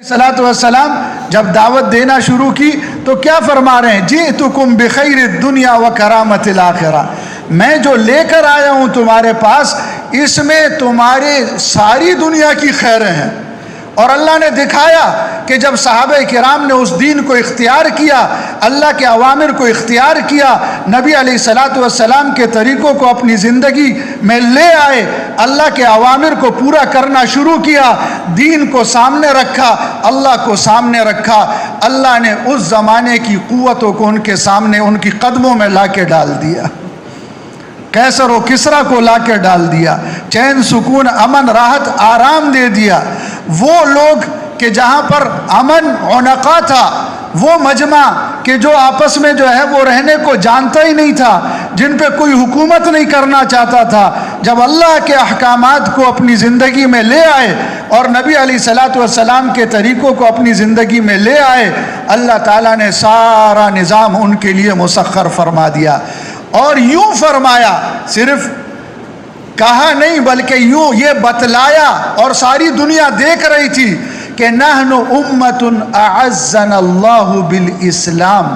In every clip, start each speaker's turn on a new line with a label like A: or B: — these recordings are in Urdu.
A: صلاۃ والسلام جب دعوت دینا شروع کی تو کیا فرما رہے ہیں؟ جئتکم بخیر الدنیا و کرامت الآخرہ، میں جو لے کر آیا ہوں تمہارے پاس اس میں تمہارے ساری دنیا کی خیریں ہیں۔ اور اللہ نے دکھایا کہ جب صحابہ کرام نے اس دین کو اختیار کیا، اللہ کے اوامر کو اختیار کیا، نبی علیہ الصلاۃ والسلام کے طریقوں کو اپنی زندگی میں لے آئے، اللہ کے اوامر کو پورا کرنا شروع کیا، دین کو سامنے رکھا، اللہ کو سامنے رکھا، اللہ نے اس زمانے کی قوتوں کو ان کے سامنے ان کی قدموں میں لا کے ڈال دیا، کیسر و کسرا کو لا کے ڈال دیا، چین سکون امن راحت آرام دے دیا۔ وہ لوگ کہ جہاں پر امن عنقا تھا، وہ مجمع کہ جو آپس میں جو ہے وہ رہنے کو جانتا ہی نہیں تھا، جن پہ کوئی حکومت نہیں کرنا چاہتا تھا، جب اللہ کے احکامات کو اپنی زندگی میں لے آئے اور نبی علیہ الصلاۃ والسلام کے طریقوں کو اپنی زندگی میں لے آئے، اللہ تعالیٰ نے سارا نظام ان کے لیے مسخر فرما دیا۔ اور یوں فرمایا، صرف کہا نہیں بلکہ یوں یہ بتلایا، اور ساری دنیا دیکھ رہی تھی کہ نحن امت اعزنا اللہ بالاسلام،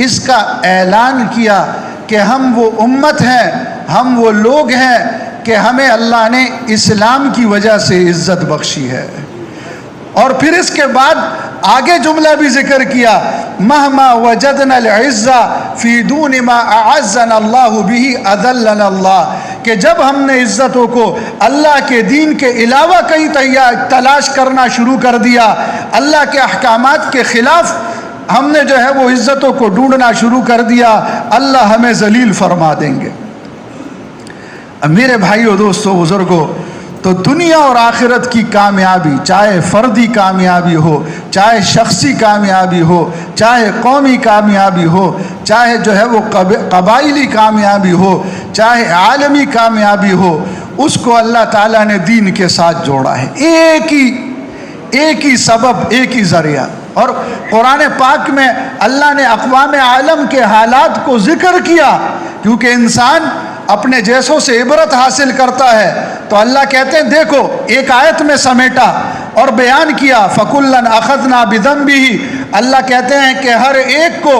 A: اس کا اعلان کیا کہ ہم وہ امت ہیں، ہم وہ لوگ ہیں کہ ہمیں اللہ نے اسلام کی وجہ سے عزت بخشی ہے۔ اور پھر اس کے بعد آگے جملہ بھی ذکر کیا، مہما وجدنا العزہ فی دون ما اعزنا اللہ بہ اذلنا اللہ، کہ جب ہم نے عزتوں کو اللہ کے دین کے علاوہ کہیں تلاش کرنا شروع کر دیا، اللہ کے احکامات کے خلاف ہم نے جو ہے وہ عزتوں کو ڈھونڈنا شروع کر دیا، اللہ ہمیں ذلیل فرما دیں گے۔ اب میرے بھائیو دوستو بزرگو، تو دنیا اور آخرت کی کامیابی، چاہے فردی کامیابی ہو، چاہے شخصی کامیابی ہو، چاہے قومی کامیابی ہو، چاہے جو ہے وہ قبائلی کامیابی ہو، چاہے عالمی کامیابی ہو، اس کو اللہ تعالیٰ نے دین کے ساتھ جوڑا ہے، ایک ہی سبب، ایک ہی ذریعہ۔ اور قرآن پاک میں اللہ نے اقوام عالم کے حالات کو ذکر کیا، کیونکہ انسان اپنے جیسوں سے عبرت حاصل کرتا ہے، تو اللہ کہتے ہیں دیکھو، ایک آیت میں سمیٹا اور بیان کیا، فَكُلًّا أَخَذْنَا بِذَنبِهِ، اللہ کہتے ہیں کہ ہر ایک کو،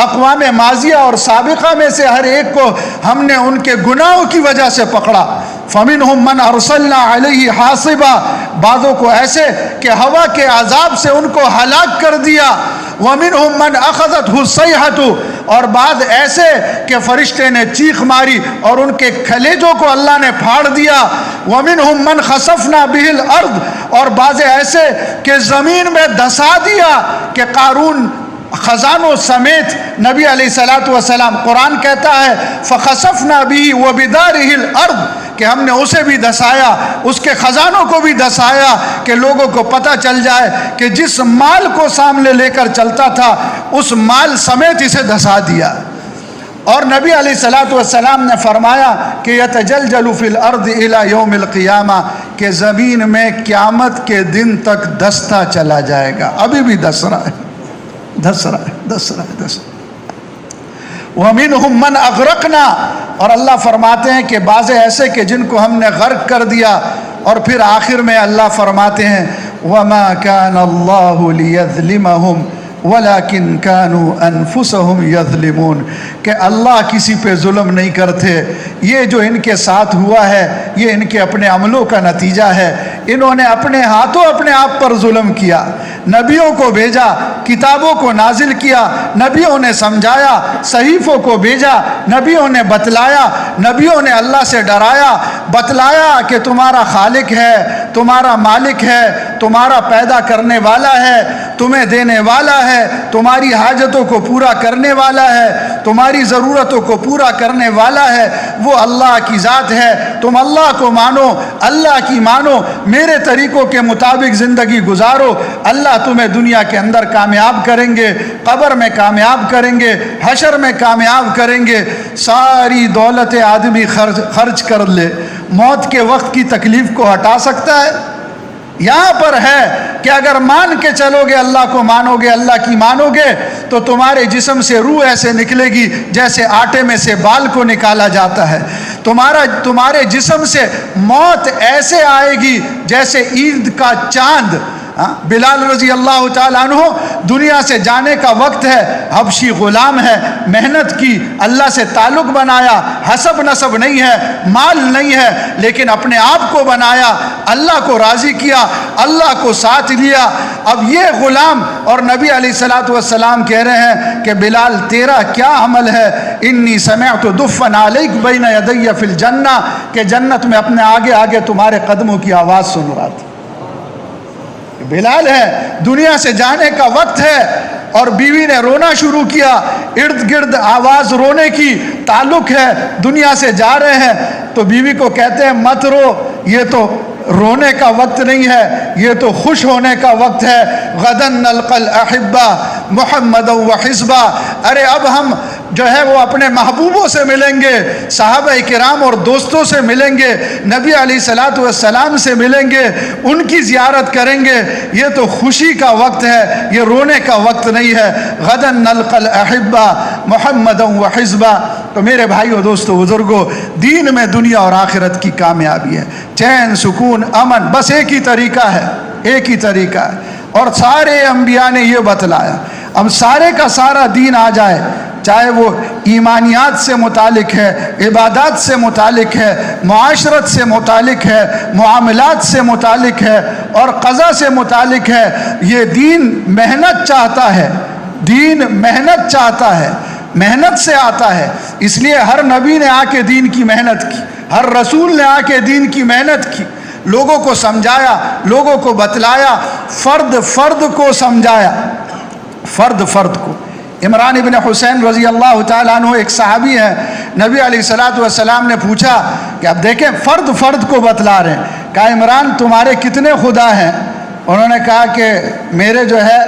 A: اقوام ماضیہ اور سابقہ میں سے ہر ایک کو ہم نے ان کے گناہوں کی وجہ سے پکڑا۔ فَمِنْهُمْ مَنْ أَرْسَلْنَا عَلَيْهِ حَاصِبًا، بعضوں کو ایسے کہ ہوا کے عذاب سے ان کو ہلاک کر دیا، وَمِنْهُمْ مَنْ أَخَذَتْهُ الصَّيْحَةُ، اور بعض ایسے کہ فرشتے نے چیخ ماری اور ان کے کلیجوں کو اللہ نے پھاڑ دیا، وَمِنْهُمْ مَنْ خَسَفْنَا بِهِ الْأَرْضِ، اور بعض ایسے کہ زمین میں دھسا دیا، کہ قارون خزانوں سمیت نبی علیہ الصلاۃ والسلام، قرآن کہتا ہے فَخَسَفْنَا بِهِ وَبِدَارِهِ الْأَرْضِ، کہ ہم نے اسے بھی دھسایا، اس کے خزانوں کو بھی دھسایا، کہ لوگوں کو پتہ چل جائے کہ جس مال کو سامنے لے کر چلتا تھا اس مال سمیت اسے دھسا دیا۔ اور نبی علیہ الصلاۃ والسلام نے فرمایا کہ یتجلجل فی الارض الی یوم القیامہ، کہ زمین میں قیامت کے دن تک دھستا چلا جائے گا، ابھی بھی دھس رہا ہے، دھس رہا ہے، دھس رہا ہے، دھس رہا ہے۔ وَمِنْهُمْ مَنْ أَغْرَقْنَا، اور اللہ فرماتے ہیں کہ بعض ایسے کہ جن کو ہم نے غرق کر دیا۔ اور پھر آخر میں اللہ فرماتے ہیں وَمَا كَانَ اللَّهُ لِيَظْلِمَهُمْ وَلَكِنْ كَانُوا أَنفُسَهُمْ يَظْلِمُونَ، کہ اللہ کسی پہ ظلم نہیں کرتے، یہ جو ان کے ساتھ ہوا ہے یہ ان کے اپنے عملوں کا نتیجہ ہے، انہوں نے اپنے ہاتھوں اپنے آپ پر ظلم کیا، نبیوں کو بھیجا، کتابوں کو نازل کیا، نبیوں نے سمجھایا، صحیفوں کو بھیجا، نبیوں نے بتلایا، نبیوں نے اللہ سے ڈرایا، بتلایا کہ تمہارا خالق ہے، تمہارا مالک ہے، تمہارا پیدا کرنے والا ہے، تمہیں دینے والا ہے، تمہاری حاجتوں کو پورا کرنے والا ہے، تمہاری ضرورتوں کو پورا کرنے والا ہے، وہ اللہ کی ذات ہے، تم اللہ کو مانو، اللہ کی مانو، میرے طریقوں کے مطابق زندگی گزارو، اللہ تمہیں دنیا کے اندر کامیاب کریں گے، قبر میں کامیاب کریں گے، حشر میں کامیاب کریں گے۔ ساری دولت آدمی خرچ کر لے، موت کے وقت کی تکلیف کو ہٹا سکتا ہے؟ یہاں پر ہے کہ اگر مان کے چلو گے، اللہ کو مانو گے، اللہ کی مانو گے، تو تمہارے جسم سے روح ایسے نکلے گی جیسے آٹے میں سے بال کو نکالا جاتا ہے، تمہارے جسم سے موت ایسے آئے گی جیسے عید کا چاند بلال رضی اللہ تعالیٰ عنہ دنیا سے جانے کا وقت ہے، حبشی غلام ہے، محنت کی، اللہ سے تعلق بنایا، حسب نسب نہیں ہے، مال نہیں ہے، لیکن اپنے آپ کو بنایا، اللہ کو راضی کیا، اللہ کو ساتھ لیا۔ اب یہ غلام اور نبی علیہ الصلوۃ والسلام کہہ رہے ہیں کہ بلال تیرا کیا عمل ہے؟ انی سمعت دفن علیک بین یدی فی الجنہ، کہ جنت میں اپنے آگے آگے تمہارے قدموں کی آواز سن رہا تھا۔ بلال ہے، دنیا سے جانے کا وقت ہے، اور بیوی نے رونا شروع کیا، ارد گرد آواز رونے کی، تعلق ہے، دنیا سے جا رہے ہیں، تو بیوی کو کہتے ہیں مت رو، یہ تو رونے کا وقت نہیں ہے، یہ تو خوش ہونے کا وقت ہے۔ غدن نلقى الاحبہ محمد و حزبہ، ارے اب ہم جو ہے وہ اپنے محبوبوں سے ملیں گے، صحابہ کرام اور دوستوں سے ملیں گے، نبی علیہ الصلوۃ والسلام سے ملیں گے، ان کی زیارت کریں گے، یہ تو خوشی کا وقت ہے، یہ رونے کا وقت نہیں ہے۔ غدن نلقى الاحبہ محمد و حزبہ۔ تو میرے بھائیو، دوستو، بزرگو، دین میں دنیا اور آخرت کی کامیابی ہے، چین، سکون، امن، بس ایک ہی طریقہ ہے، ایک ہی طریقہ ہے، اور سارے انبیاء نے یہ بتلایا۔ اب سارے کا سارا دین آ جائے، چاہے وہ ایمانیات سے متعلق ہے، عبادات سے متعلق ہے، معاشرت سے متعلق ہے، معاملات سے متعلق ہے، اور قضا سے متعلق ہے، یہ دین محنت چاہتا ہے، دین محنت چاہتا ہے، محنت سے آتا ہے۔ اس لیے ہر نبی نے آ کے دین کی محنت کی، ہر رسول نے آ کے دین کی محنت کی، لوگوں کو سمجھایا، لوگوں کو بتلایا، فرد فرد کو سمجھایا، فرد فرد کو۔ عمران ابن حسین رضی اللہ تعالیٰ عنہ ایک صحابی ہے، نبی علیہ الصلوۃ والسلام نے پوچھا کہ اب دیکھیں فرد فرد کو بتلا رہے ہیں، کہا عمران تمہارے کتنے خدا ہیں؟ انہوں نے کہا کہ میرے جو ہے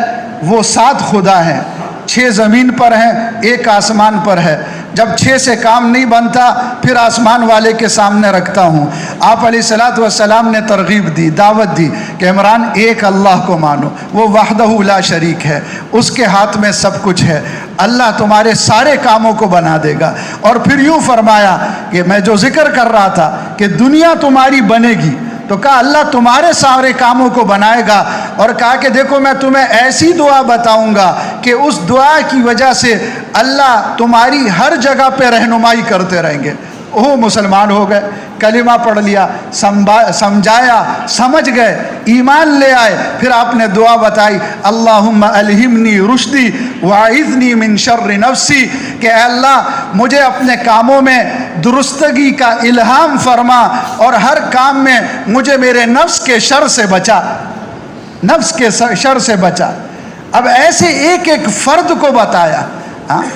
A: وہ 7 خدا ہیں، 6 زمین پر ہیں، 1 آسمان پر ہے، جب 6 سے کام نہیں بنتا پھر آسمان والے کے سامنے رکھتا ہوں۔ آپ علیہ الصلوۃ والسلام نے ترغیب دی، دعوت دی کہ عمران ایک اللہ کو مانو، وہ وحدہ لا شریک ہے، اس کے ہاتھ میں سب کچھ ہے، اللہ تمہارے سارے کاموں کو بنا دے گا۔ اور پھر یوں فرمایا کہ میں جو ذکر کر رہا تھا کہ دنیا تمہاری بنے گی، تو کہا اللہ تمہارے سارے کاموں کو بنائے گا، اور کہا کہ دیکھو میں تمہیں ایسی دعا بتاؤں گا کہ اس دعا کی وجہ سے اللہ تمہاری ہر جگہ پہ رہنمائی کرتے رہیں گے۔ وہ مسلمان ہو گئے، کلمہ پڑھ لیا، سمجھایا، سمجھ گئے، ایمان لے آئے۔ پھر آپ نے دعا بتائی، اللہم الہمنی رشدی واعذنی من شر نفسی، کہ اے اللہ مجھے اپنے کاموں میں درستگی کا الہام فرما، اور ہر کام میں مجھے میرے نفس کے شر سے بچا، نفس کے شر سے بچا۔ اب ایسے ایک ایک فرد کو بتایا،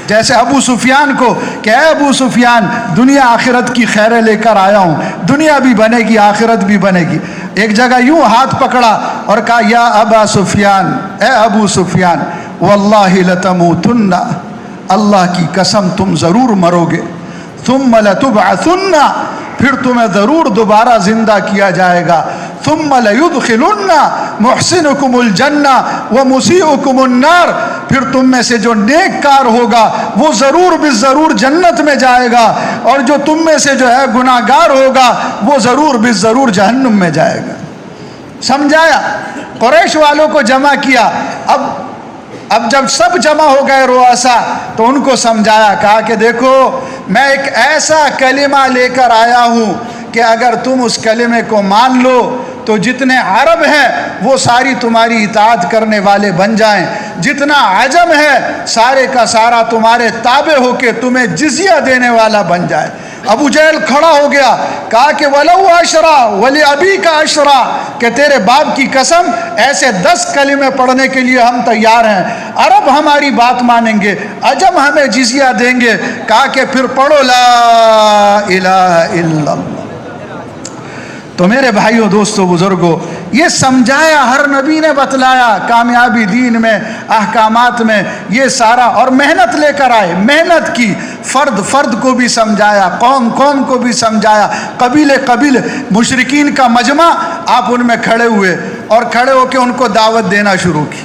A: جیسے ابو سفیان کو کہ اے ابو سفیان دنیا آخرت کی خیریں لے کر آیا ہوں، دنیا بھی بنے گی آخرت بھی بنے گی۔ ایک جگہ یوں ہاتھ پکڑا اور کہا یا ابا سفیان، اے ابو سفیان واللہ لتموتن، اللہ کی قسم تم ضرور مرو گے، ثم لتبعثن، پھر تمہیں ضرور دوبارہ زندہ کیا جائے گا، ثم لیدخلن محسنکم الجنہ ومسیئکم النار، پھر تم میں سے جو نیک کار ہوگا وہ ضرور بالضرور جنت میں جائے گا، اور جو تم میں سے جو ہے گناہ گار ہوگا وہ ضرور بالضرور جہنم میں جائے گا۔ سمجھایا، قریش والوں کو جمع کیا۔ اب جب سب جمع ہو گئے رؤسا تو ان کو سمجھایا، کہا کہ دیکھو میں ایک ایسا کلمہ لے کر آیا ہوں کہ اگر تم اس کلمے کو مان لو تو جتنے عرب ہیں وہ ساری تمہاری اطاعت کرنے والے بن جائیں، جتنا عجم ہے سارے کا سارا تمہارے تابع ہو کے تمہیں جزیہ دینے والا بن جائے۔ ابو جہل کھڑا ہو گیا، کہا کہ وَلَوْ عَشْرَا وَلِأَبِيكَ عَشْرَا، کہ تیرے باپ کی قسم ایسے 10 کلمے پڑھنے کے لیے ہم تیار ہیں، عرب ہماری بات مانیں گے، عجم ہمیں جزیہ دیں گے۔ کہا کہ پھر پڑھو لا الہ الا اللہ۔ تو میرے بھائیوں، دوستو، بزرگوں، یہ سمجھایا، ہر نبی نے بتلایا کامیابی دین میں، احکامات میں، یہ سارا، اور محنت لے کر آئے، محنت کی، فرد فرد کو بھی سمجھایا، قوم قوم کو بھی سمجھایا، قبیلے قبیلے، مشرکین کا مجمع، آپ ان میں کھڑے ہوئے اور کھڑے ہو کے ان کو دعوت دینا شروع کی،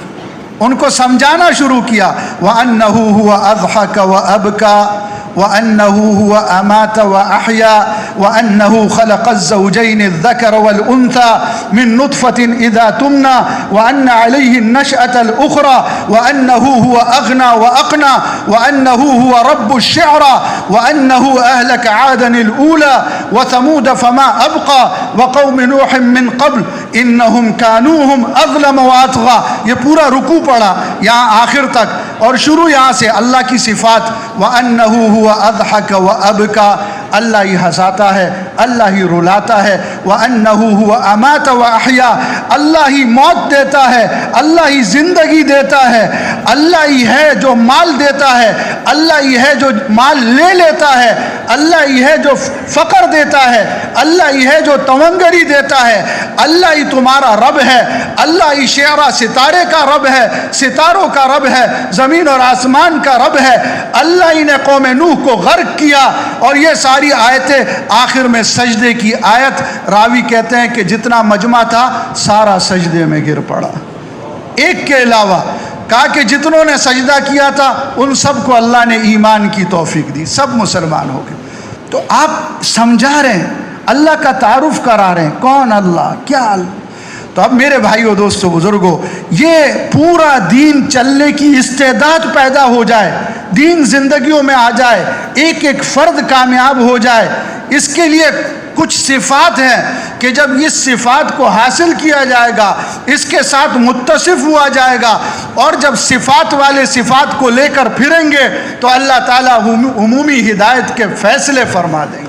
A: ان کو سمجھانا شروع کیا۔ وَأَنَّهُ هُوَ أَضْحَكَ وَأَبْكَى وأنه هو أمات وأحيا وأنه خلق الزوجين الذكر والأنثى من نطفة إذا تمنى وأن عليه النشأة الأخرى وأنه هو أغنى وأقنى وأنه هو رب الشعرى وأنه أهلك عادا الأولى وثمود فما أبقى وقوم نوح من قبل إنهم كانوا هم أظلم وأطغى. یہ پورا رکوع پڑھا یہاں آخر تک، اور شروع یہاں سے اللہ کی صفات. وَأَنَّهُ هُوَ أَضْحَكَ وَأَبْكَى، اللہ ہی ہنساتا ہے، اللہ ہی رلاتا ہے. وَأَنَّهُ هُوَ أَمَاتَ وَأَحْيَا، اللہ ہی موت دیتا ہے، اللہ ہی زندگی دیتا ہے. اللہ ہی ہے جو مال دیتا ہے، اللہ ہی ہے جو مال لے لیتا ہے، اللہ ہی ہے جو فقر دیتا ہے، اللہ ہی ہے جو تونگری دیتا ہے. اللہ ہی تمہارا رب ہے، اللہ ہی شعرا ستارے کا رب ہے، ستاروں کا رب ہے، زمین اور آسمان کا رب ہے. اللہ ہی نے قوم نوح کو غرق کیا. اور یہ ساری آیتیں آخر میں سجدے کی آیت، راوی کہتے ہیں کہ جتنا مجمع تھا سارا سجدے میں گر پڑا ایک کے علاوہ. کہا کہ جتنوں نے سجدہ کیا تھا ان سب کو اللہ نے ایمان کی توفیق دی، سب مسلمان ہو گئے. تو آپ سمجھا رہے ہیں، اللہ کا تعارف کرا رہے ہیں، کون اللہ، کیا اللہ. تو اب میرے بھائیو دوستو بزرگوں، یہ پورا دین چلنے کی استعداد پیدا ہو جائے، دین زندگیوں میں آ جائے، ایک ایک فرد کامیاب ہو جائے. اس کے لیے کچھ صفات ہیں کہ جب اس صفات کو حاصل کیا جائے گا، اس کے ساتھ متصف ہوا جائے گا، اور جب صفات والے صفات کو لے کر پھریں گے تو اللہ تعالیٰ عمومی ہدایت کے فیصلے فرما دیں گے.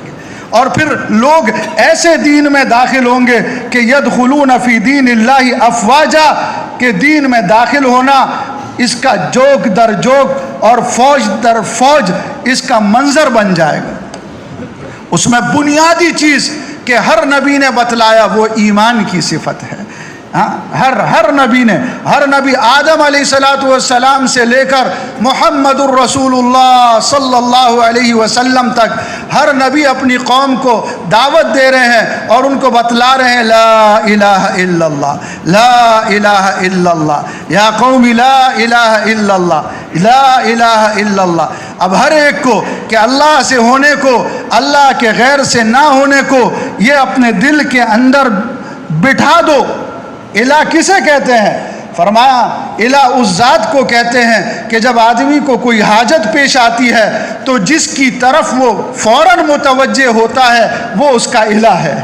A: اور پھر لوگ ایسے دین میں داخل ہوں گے کہ یدخلون فی دین اللہ افواجا، کہ دین میں داخل ہونا اس کا جوک در جوک اور فوج در فوج اس کا منظر بن جائے گا. اس میں بنیادی چیز کہ ہر نبی نے بتلایا وہ ایمان کی صفت ہے. ہر نبی آدم علیہ السلام سے لے کر محمد الرسول اللہ صلی اللہ علیہ وسلم تک ہر نبی اپنی قوم کو دعوت دے رہے ہیں اور ان کو بتلا رہے ہیں لا الہ الا اللہ، لا الہ الا اللہ، یا قوم لا الہ الا اللہ، لا الہ الا اللہ. اب ہر ایک کو کہ اللہ سے ہونے کو، اللہ کے غیر سے نہ ہونے کو یہ اپنے دل کے اندر بٹھا دو. الہ کسے کہتے ہیں؟ فرمایا الہ اس ذات کو کہتے ہیں کہ جب آدمی کو کوئی حاجت پیش آتی ہے تو جس کی طرف وہ فوراً متوجہ ہوتا ہے وہ اس کا الہ ہے.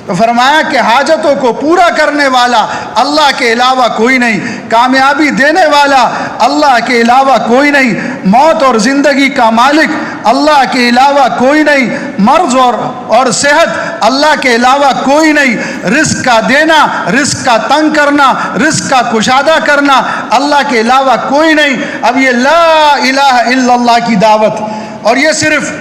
A: تو فرمایا کہ حاجتوں کو پورا کرنے والا اللہ کے علاوہ کوئی نہیں، کامیابی دینے والا اللہ کے علاوہ کوئی نہیں، موت اور زندگی کا مالک اللہ کے علاوہ کوئی نہیں، مرض اور صحت اللہ کے علاوہ کوئی نہیں، رزق کا دینا، رزق کا تنگ کرنا، رزق کا کشادہ کرنا اللہ کے علاوہ کوئی نہیں. اب یہ لا الہ الا اللہ کی دعوت، اور یہ صرف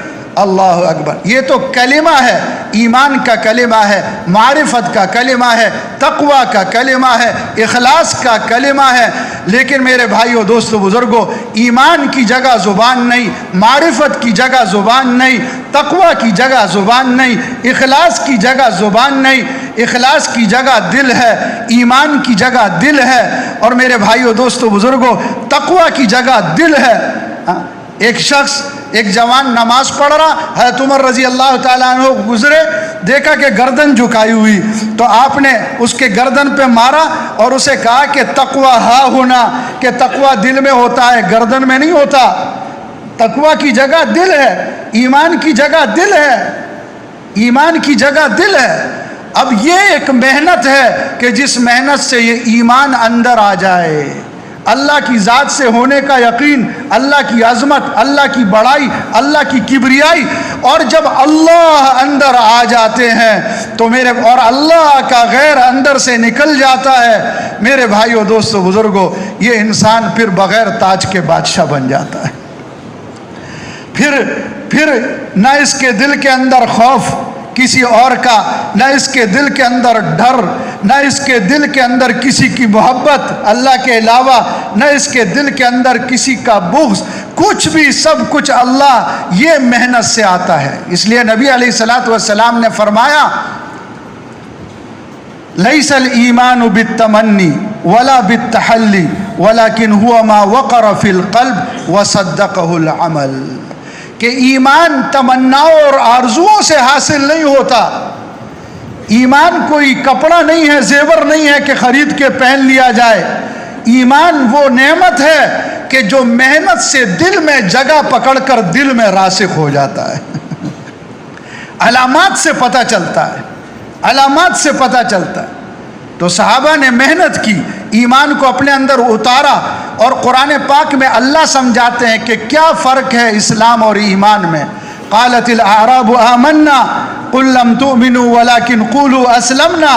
A: اللہ اکبر، یہ تو کلمہ ہے، ایمان کا کلمہ ہے، معرفت کا کلمہ ہے، تقوی کا کلمہ ہے، اخلاص کا کلمہ ہے. لیکن میرے بھائیو دوستو بزرگوں، ایمان کی جگہ زبان نہیں، معرفت کی جگہ زبان نہیں، تقوی کی جگہ زبان نہیں، اخلاص کی جگہ زبان نہیں، اخلاص کی جگہ دل ہے، ایمان کی جگہ دل ہے. اور میرے بھائیو دوستو بزرگوں، تقوی کی جگہ دل ہے. ایک شخص، ایک جوان نماز پڑھ رہا، حضرت عمر رضی اللہ تعالیٰ عنہ گزرے، دیکھا کہ گردن جھکائی ہوئی، تو آپ نے اس کے گردن پہ مارا اور اسے کہا کہ تقوی ہا ہونا، کہ تقوی دل میں ہوتا ہے، گردن میں نہیں ہوتا. تقوی کی جگہ دل ہے، ایمان کی جگہ دل ہے، ایمان کی جگہ دل ہے. اب یہ ایک محنت ہے کہ جس محنت سے یہ ایمان اندر آ جائے، اللہ کی ذات سے ہونے کا یقین، اللہ کی عظمت، اللہ کی بڑائی، اللہ کی کبریائی. اور جب اللہ اندر آ جاتے ہیں تو اور اللہ کا غیر اندر سے نکل جاتا ہے، میرے بھائیو دوستو بزرگوں، یہ انسان پھر بغیر تاج کے بادشاہ بن جاتا ہے. پھر نہ اس کے دل کے اندر خوف کسی اور کا، نہ اس کے دل کے اندر ڈر، نہ اس کے دل کے اندر کسی کی محبت اللہ کے علاوہ، نہ اس کے دل کے اندر کسی کا بغض، کچھ بھی، سب کچھ اللہ، یہ محنت سے آتا ہے. اس لیے نبی علیہ السلام نے فرمایا لیس الایمان بالتمنی ولا بالتحلی ولكن هو ما وقر في القلب وصدقه العمل، کہ ایمان تمناؤں اور آرزوؤں سے حاصل نہیں ہوتا. ایمان کوئی کپڑا نہیں ہے، زیور نہیں ہے کہ خرید کے پہن لیا جائے. ایمان وہ نعمت ہے کہ جو محنت سے دل میں جگہ پکڑ کر دل میں راسخ ہو جاتا ہے. علامات سے پتہ چلتا ہے، علامات سے پتہ چلتا ہے. تو صحابہ نے محنت کی، ایمان کو اپنے اندر اتارا، اور قرآن پاک میں اللہ سمجھاتے ہیں کہ کیا فرق ہے اسلام اور ایمان میں. قالت الاعراب آمنا قل لم تؤمنوا ولكن قولوا اسلمنا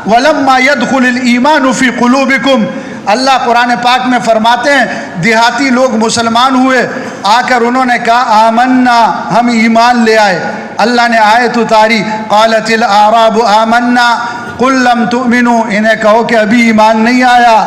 A: ولما يدخل الايمان في قلوبكم. اللہ قرآن پاک میں فرماتے ہیں دیہاتی لوگ مسلمان ہوئے، آ کر انہوں نے کہا آمنا، ہم ایمان لے آئے. اللہ نے آیت اتاری قالت الاعراب آمنا قل لم تؤمنوا، انہیں کہو کہ ابھی ایمان نہیں آیا،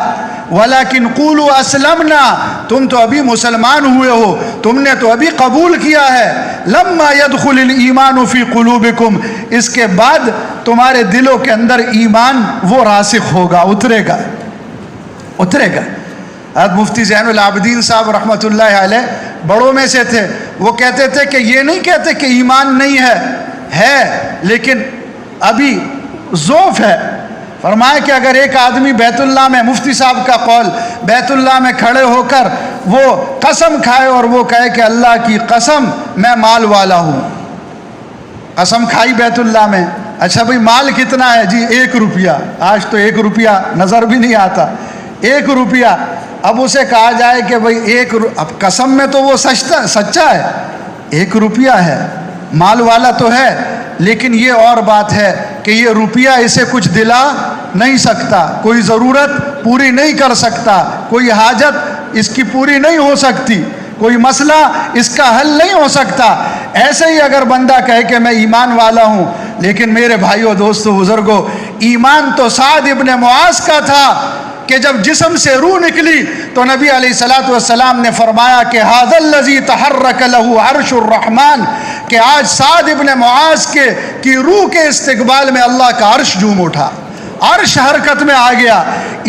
A: ولیکن قولوا اسلمنا، تم تو ابھی مسلمان ہوئے ہو، تم نے تو ابھی قبول کیا ہے. لما يدخل الایمان فی قلوبکم، اس کے بعد تمہارے دلوں کے اندر ایمان وہ راسخ ہوگا، اترے گا. حضرت مفتی زین العابدین صاحب رحمۃ اللہ علیہ بڑوں میں سے تھے. وہ کہتے تھے کہ یہ نہیں کہتے کہ ایمان نہیں ہے لیکن ابھی ضعف ہے. فرمایا کہ اگر ایک آدمی بیت اللہ میں، مفتی صاحب کا قول، بیت اللہ میں کھڑے ہو کر وہ قسم کھائے اور وہ کہے کہ اللہ کی قسم میں مال والا ہوں، قسم کھائی بیت اللہ میں. اچھا بھئی مال کتنا ہے؟ جی 1 روپیہ. آج تو 1 روپیہ نظر بھی نہیں آتا. 1 روپیہ. اب اسے کہا جائے کہ بھئی اب قسم میں تو وہ سچا ہے، 1 روپیہ ہے، مال والا تو ہے، لیکن یہ اور بات ہے کہ یہ روپیہ اسے کچھ دلا نہیں سکتا، کوئی ضرورت پوری نہیں کر سکتا، کوئی حاجت اس کی پوری نہیں ہو سکتی، کوئی مسئلہ اس کا حل نہیں ہو سکتا. ایسے ہی اگر بندہ کہے کہ میں ایمان والا ہوں، لیکن میرے بھائیوں، دوستو، بزرگوں، ایمان تو سعد ابن معاذ کا تھا کہ جب جسم سے روح نکلی تو نبی علیہ الصلوۃ والسلام نے فرمایا کہ ھذا الذی تحرک لہ عرش الرحمن، کہ آج سعد ابن معاذ کی روح کے استقبال میں اللہ کا عرش جھوم اٹھا، عرش حرکت میں آ گیا.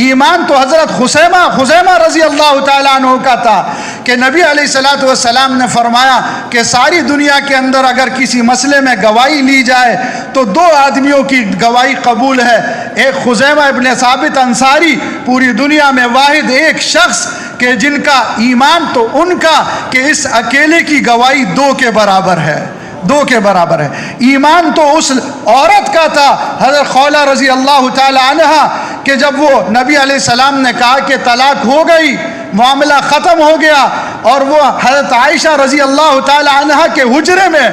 A: ایمان تو حضرت خزیمہ رضی اللہ تعالیٰ عنہ کا تھا کہ نبی علیہ الصلوۃ والسلام نے فرمایا کہ ساری دنیا کے اندر اگر کسی مسئلے میں گواہی لی جائے تو 2 آدمیوں کی گواہی قبول ہے. ایک خزیمہ ابن ثابت انصاری، پوری دنیا میں واحد ایک شخص کہ جن کا ایمان تو ان کا کہ اس اکیلے کی گواہی 2 کے برابر ہے، 2 کے برابر ہے. ایمان تو اس عورت کا تھا حضرت خولہ رضی اللہ تعالی عنہ کہ جب وہ نبی علیہ السلام نے کہا کہ طلاق ہو گئی، معاملہ ختم ہو گیا، اور وہ حضرت عائشہ رضی اللہ تعالی عنہ کے حجرے میں،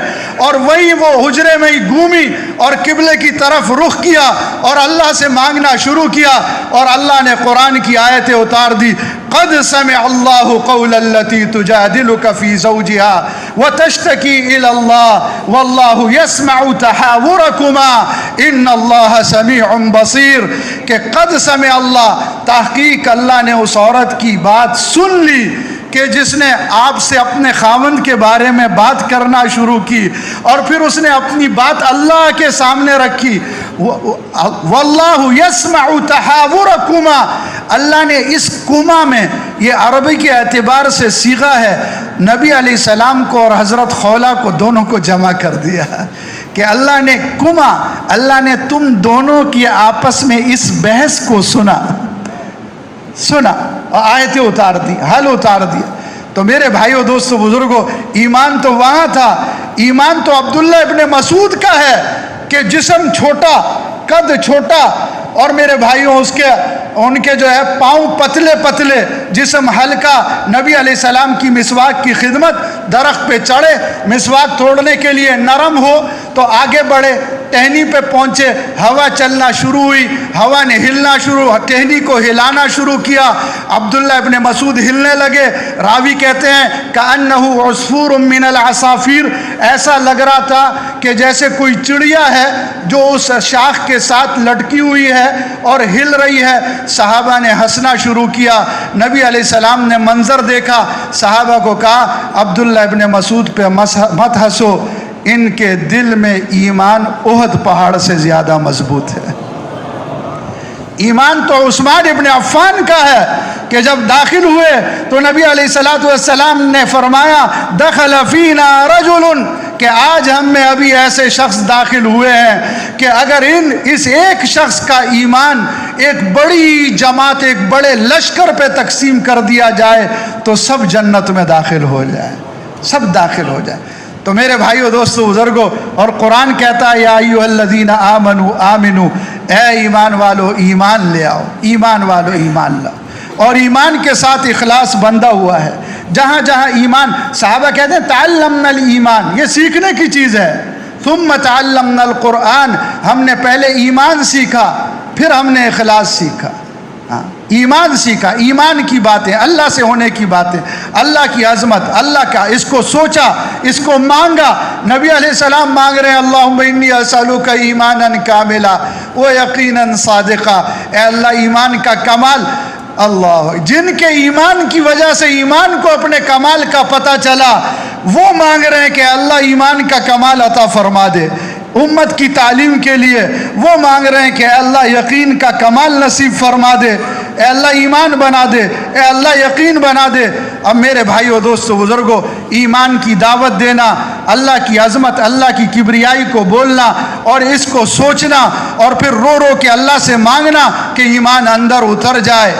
A: اور وہی وہ حجرے میں ہی گھومی اور قبلے کی طرف رخ کیا اور اللہ سے مانگنا شروع کیا، اور اللہ نے قرآن کی آیتیں اتار دی. قد سمع اللہ قول التي تجادلك في زوجها وتشتكي الى الله والله يسمع تحاوركما ان الله سميع بصير. کہ قد سمع اللہ، تحقیق اللہ نے اس عورت کی بات سن لی کہ جس نے آپ سے اپنے خاوند کے بارے میں بات کرنا شروع کی، اور پھر اس نے اپنی بات اللہ کے سامنے رکھی. واللہ یسمع تحاورکما، اللہ نے اس کما میں، یہ عربی کے اعتبار سے صیغہ ہے، نبی علیہ السلام کو اور حضرت خولہ کو دونوں کو جمع کر دیا کہ اللہ نے کما، اللہ نے تم دونوں کی آپس میں اس بحث کو سنا اور آیتیں اتار دی، حل اتار دیا. تو میرے بھائیوں، دوستو، بزرگوں، ایمان تو وہاں تھا. ایمان تو عبداللہ ابن مسعود کا ہے کہ جسم چھوٹا، قد چھوٹا، اور میرے بھائیوں ان کے جو ہے پاؤں پتلے پتلے، جسم ہلکا. نبی علیہ السلام کی مسواک کی خدمت، درخت پہ چڑھے، مسواک توڑنے کے لیے نرم ہو تو آگے بڑھے، ٹہنی پہ پہنچے، ہوا چلنا شروع ہوئی، ہوا نے ہلنا شروع، ٹہنی کو ہلانا شروع کیا، عبداللہ ابن مسعود ہلنے لگے. راوی کہتے ہیں کأنہ عصفور من العصافیر، ایسا لگ رہا تھا کہ جیسے کوئی چڑیا ہے جو اس شاخ کے ساتھ لٹکی ہوئی ہے اور ہل رہی ہے. صحابہ نے ہنسنا شروع کیا. نبی علیہ السلام نے منظر دیکھا، صحابہ کو کہا عبداللہ ابن مسعود پہ مت ہنسو، ان کے دل میں ایمان احد پہاڑ سے زیادہ مضبوط ہے. ایمان تو عثمان ابن عفان کا ہے کہ جب داخل ہوئے تو نبی علیہ الصلوۃ والسلام نے فرمایا دخل فینا رجل، کہ آج ہم میں ابھی ایسے شخص داخل ہوئے ہیں کہ اگر اس ایک شخص کا ایمان ایک بڑی جماعت، ایک بڑے لشکر پہ تقسیم کر دیا جائے تو سب جنت میں داخل ہو جائے، سب داخل ہو جائے۔ تو میرے بھائیو، دوستو، بزرگو، اور قرآن کہتا ہے یا ایھا الذین آمنوا آمنو، اے ایمان والو ایمان لے آؤ، ایمان والو ایمان لاؤ، اور ایمان کے ساتھ اخلاص بندھا ہوا ہے۔ جہاں جہاں ایمان، صحابہ کہتے ہیں تعلمنا الایمان، یہ سیکھنے کی چیز ہے، ثم تعلمنا القرآن، ہم نے پہلے ایمان سیکھا پھر ہم نے اخلاص سیکھا۔ ایمان سیکھا، ایمان کی باتیں، اللہ سے ہونے کی باتیں، اللہ کی عظمت، اللہ کا، اس کو سوچا، اس کو مانگا۔ نبی علیہ السلام مانگ رہے ہیں اللہم انی اسألک ایمانا کاملا و یقینا صادقا، اے اللہ ایمان کا کمال۔ اللہ، جن کے ایمان کی وجہ سے ایمان کو اپنے کمال کا پتہ چلا، وہ مانگ رہے ہیں کہ اللہ ایمان کا کمال عطا فرما دے۔ امت کی تعلیم کے لیے وہ مانگ رہے ہیں کہ اے اللہ یقین کا کمال نصیب فرما دے، اے اللہ ایمان بنا دے، اے اللہ یقین بنا دے۔ اب میرے بھائیو، دوستو، بزرگو، ایمان کی دعوت دینا، اللہ کی عظمت، اللہ کی کبریائی کو بولنا اور اس کو سوچنا، اور پھر رو رو کے اللہ سے مانگنا کہ ایمان اندر اتر جائے،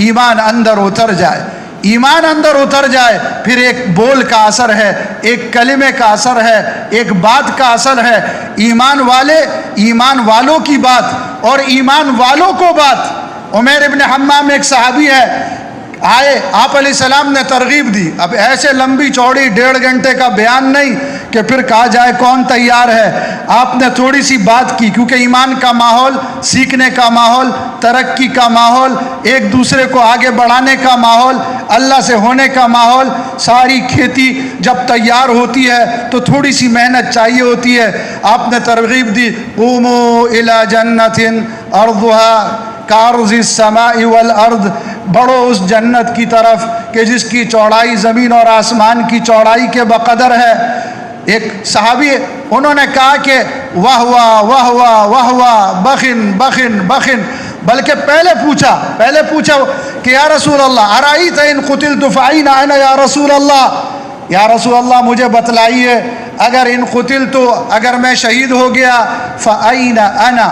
A: ایمان اندر اتر جائے، ایمان اندر اتر جائے۔ پھر ایک بول کا اثر ہے، ایک کلمے کا اثر ہے، ایک بات کا اثر ہے۔ ایمان والے، ایمان والوں کی بات اور ایمان والوں کو بات۔ عمیر ابن حمام ایک صحابی ہے، آئے، آپ علیہ السلام نے ترغیب دی۔ اب ایسے لمبی چوڑی 1.5 گھنٹے کا بیان نہیں کہ پھر کہا جائے کون تیار ہے، آپ نے تھوڑی سی بات کی، کیونکہ ایمان کا ماحول، سیکھنے کا ماحول، ترقی کا ماحول، ایک دوسرے کو آگے بڑھانے کا ماحول، اللہ سے ہونے کا ماحول۔ ساری کھیتی جب تیار ہوتی ہے تو تھوڑی سی محنت چاہیے ہوتی ہے۔ آپ نے ترغیب دی، قوموا الی جنت ارضھا کعرض السماء والارض، بڑھو اس جنت کی طرف کہ جس کی چوڑائی زمین اور آسمان کی چوڑائی کے بقدر ہے۔ ایک صحابی، انہوں نے کہا کہ واہ واہ واہ واہ واہ واہ، بخن بخن بخن، بلکہ پہلے پوچھا کہ یا رسول اللہ ارائیت ان قتلت فأین انا یا رسول اللہ، یا رسول اللہ مجھے بتلائیے اگر ان قتلت، اگر میں شہید ہو گیا، فأین انا۔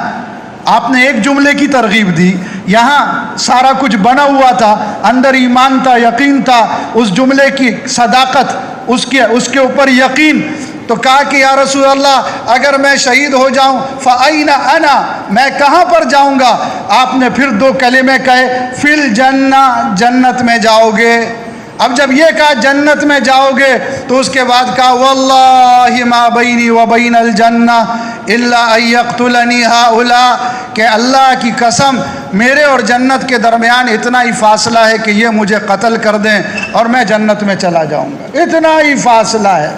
A: آپ نے ایک جملے کی ترغیب دی، یہاں سارا کچھ بنا ہوا تھا، اندر ایمان تھا، یقین تھا، اس جملے کی صداقت، اس کے اوپر یقین۔ تو کہا کہ یا رسول اللہ اگر میں شہید ہو جاؤں، فأین انا، میں کہاں پر جاؤں گا؟ آپ نے پھر 2 کلمے کہے، فی الجنہ، جنت میں جاؤ گے۔ اب جب یہ کہا جنت میں جاؤ گے تو اس کے بعد کہا واللہ ما بینی و بین الجنہ الا ان یقتلنی ہؤلاء، کہ اللہ کی قسم میرے اور جنت کے درمیان اتنا ہی فاصلہ ہے کہ یہ مجھے قتل کر دیں اور میں جنت میں چلا جاؤں گا، اتنا ہی فاصلہ ہے۔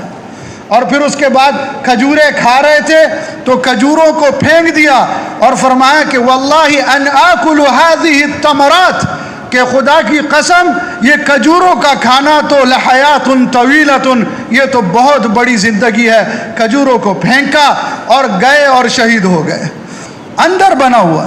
A: اور پھر اس کے بعد کھجوریں کھا رہے تھے تو کھجوروں کو پھینک دیا اور فرمایا کہ واللہ ان آکل هذه التمرات، کہ خدا کی قسم یہ کھجوروں کا کھانا تو لحیات طویلۃ، یہ تو بہت بڑی زندگی ہے۔ کھجوروں کو پھینکا اور گئے اور شہید ہو گئے، اندر بنا ہوا۔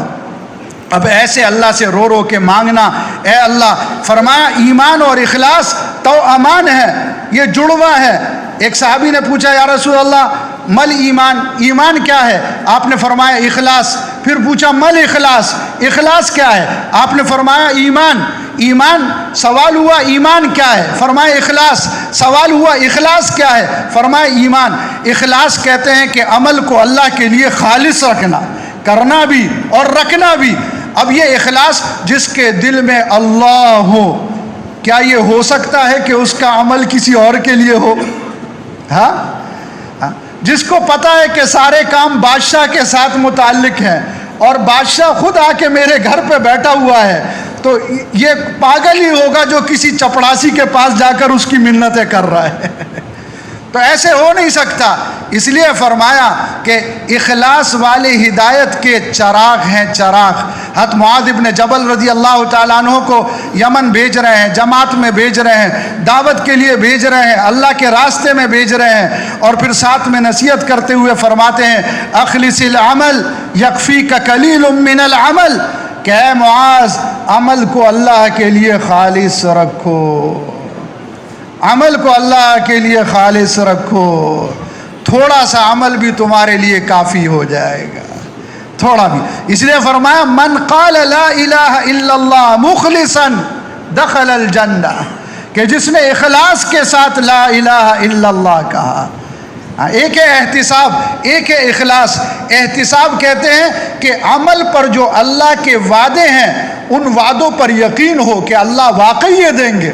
A: اب ایسے اللہ سے رو رو کے مانگنا، اے اللہ، فرمایا ایمان اور اخلاص تو امان ہے، یہ جڑواں ہے۔ ایک صحابی نے پوچھا یا رسول اللہ مل ایمان، ایمان کیا ہے؟ آپ نے فرمایا اخلاص۔ پھر پوچھا مل اخلاص، اخلاص کیا ہے؟ آپ نے فرمایا ایمان۔ ایمان، سوال ہوا ایمان کیا ہے؟ فرمایا اخلاص۔ سوال ہوا اخلاص کیا ہے؟ فرمایا ایمان۔ اخلاص کہتے ہیں کہ عمل کو اللہ کے لیے خالص رکھنا، کرنا بھی اور رکھنا بھی۔ اب یہ اخلاص جس کے دل میں اللہ ہو، کیا یہ ہو سکتا ہے کہ اس کا عمل کسی اور کے لیے ہو؟ ہاں، جس کو پتا ہے کہ سارے کام بادشاہ کے ساتھ متعلق ہیں اور بادشاہ خود آ کے میرے گھر پہ بیٹھا ہوا ہے، تو یہ پاگل ہی ہوگا جو کسی چپڑاسی کے پاس جا کر اس کی منتیں کر رہا ہے۔ تو ایسے ہو نہیں سکتا، اس لیے فرمایا کہ اخلاص والے ہدایت کے چراغ ہیں، چراغ۔ حضرت معاذ ابن جبل رضی اللہ تعالیٰ عنہ کو یمن بھیج رہے ہیں، جماعت میں بھیج رہے ہیں، دعوت کے لیے بھیج رہے ہیں، اللہ کے راستے میں بھیج رہے ہیں، اور پھر ساتھ میں نصیحت کرتے ہوئے فرماتے ہیں اخلص العمل یکفیک قلیل من العمل، کہ اے معاذ عمل کو اللہ کے لیے خالص رکھو، عمل کو اللہ کے لیے خالص رکھو، تھوڑا سا عمل بھی تمہارے لیے کافی ہو جائے گا، تھوڑا بھی۔ اس لیے فرمایا من قال لا الہ الا اللہ مخلصا دخل الجنہ، کہ جس نے اخلاص کے ساتھ لا الہ الا اللہ کہا۔ ایک ہے احتساب، ایک ہے اخلاص۔ احتساب کہتے ہیں کہ عمل پر جو اللہ کے وعدے ہیں ان وعدوں پر یقین ہو کہ اللہ واقعی یہ دیں گے،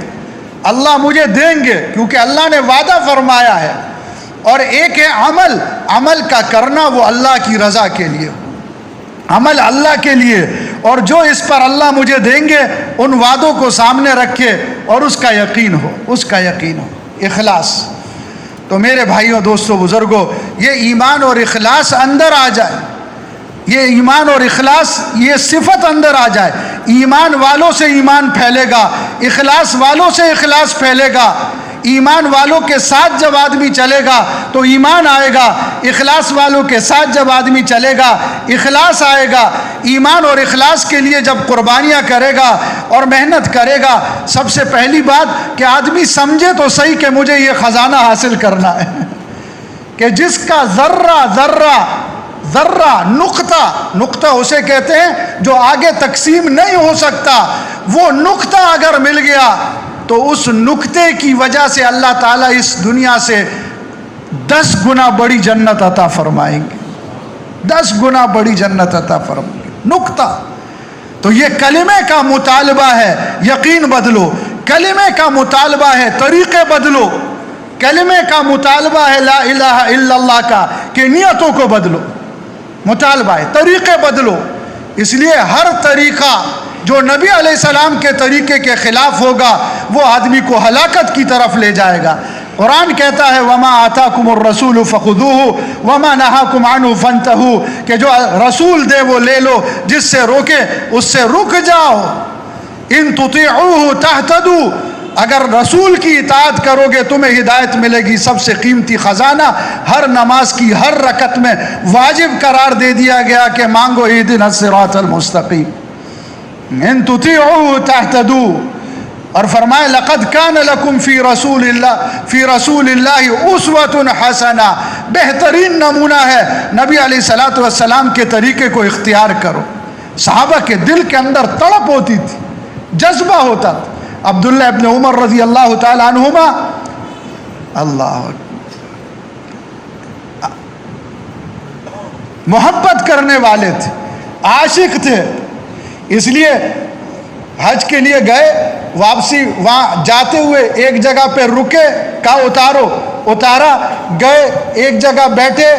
A: اللہ مجھے دیں گے کیونکہ اللہ نے وعدہ فرمایا ہے۔ اور ایک ہے عمل، عمل کا کرنا وہ اللہ کی رضا کے لیے، عمل اللہ کے لیے، اور جو اس پر اللہ مجھے دیں گے ان وعدوں کو سامنے رکھے اور اس کا یقین ہو، اس کا یقین ہو، اخلاص۔ تو میرے بھائیوں، دوستوں، بزرگوں، یہ ایمان اور اخلاص اندر آ جائے، یہ ایمان اور اخلاص، یہ صفت اندر آ جائے، ایمان والوں سے ایمان پھیلے گا، اخلاص والوں سے اخلاص پھیلے گا۔ ایمان والوں کے ساتھ جب آدمی چلے گا تو ایمان آئے گا، اخلاص والوں کے ساتھ جب آدمی چلے گا اخلاص آئے گا۔ ایمان اور اخلاص کے لیے جب قربانیاں کرے گا اور محنت کرے گا، سب سے پہلی بات کہ آدمی سمجھے تو صحیح کہ مجھے یہ خزانہ حاصل کرنا ہے، کہ جس کا ذرہ ذرہ ذرہ، نقطہ، نقطہ اسے کہتے ہیں جو آگے تقسیم نہیں ہو سکتا، وہ نقطہ اگر مل گیا تو اس نقطے کی وجہ سے اللہ تعالیٰ اس دنیا سے 10 گنا بڑی جنت عطا فرمائیں گے، 10 گنا بڑی جنت عطا فرمائیں گے۔ نقطہ تو یہ کلمے کا مطالبہ ہے، یقین بدلو، کلمے کا مطالبہ ہے، طریقے بدلو، کلمے کا مطالبہ ہے لا الہ الا اللہ کا، کہ نیتوں کو بدلو، مطالبہ ہے، طریقے بدلو۔ اس لیے ہر طریقہ جو نبی علیہ السلام کے طریقے کے خلاف ہوگا وہ آدمی کو ہلاکت کی طرف لے جائے گا۔ قرآن کہتا ہے وَمَا آتَاكُمُ الرَّسُولُ فَخُذُوهُ وَمَا نَهَاكُمْ عَنْهُ فَانْتَهُوا، کہ جو رسول دے وہ لے لو، جس سے روکے اس سے رک جاؤ۔ إِن تُطِيعُوهُ تَهْتَدُوا، اگر رسول کی اطاعت کرو گے تمہیں ہدایت ملے گی۔ سب سے قیمتی خزانہ ہر نماز کی ہر رکعت میں واجب قرار دے دیا گیا کہ مانگو اهدنا الصراط المستقیم، ان تطیعوه تهتدوا۔ اور فرمائے لقد کان لکم فی رسول اللہ اسوۃ حسنہ، بہترین نمونہ ہے نبی علیہ الصلوۃ والسلام کے طریقے کو اختیار کرو۔ صحابہ کے دل کے اندر تڑپ ہوتی تھی، جذبہ ہوتا تھا۔ عبداللہ ابن عمر رضی اللہ تعالی عنہما، اللہ محبت کرنے والے تھے، عاشق تھے، اس لیے حج کے لیے گئے، واپسی وہاں جاتے ہوئے ایک جگہ پہ رکے، کہا اتارو، اتارا، گئے ایک جگہ بیٹھے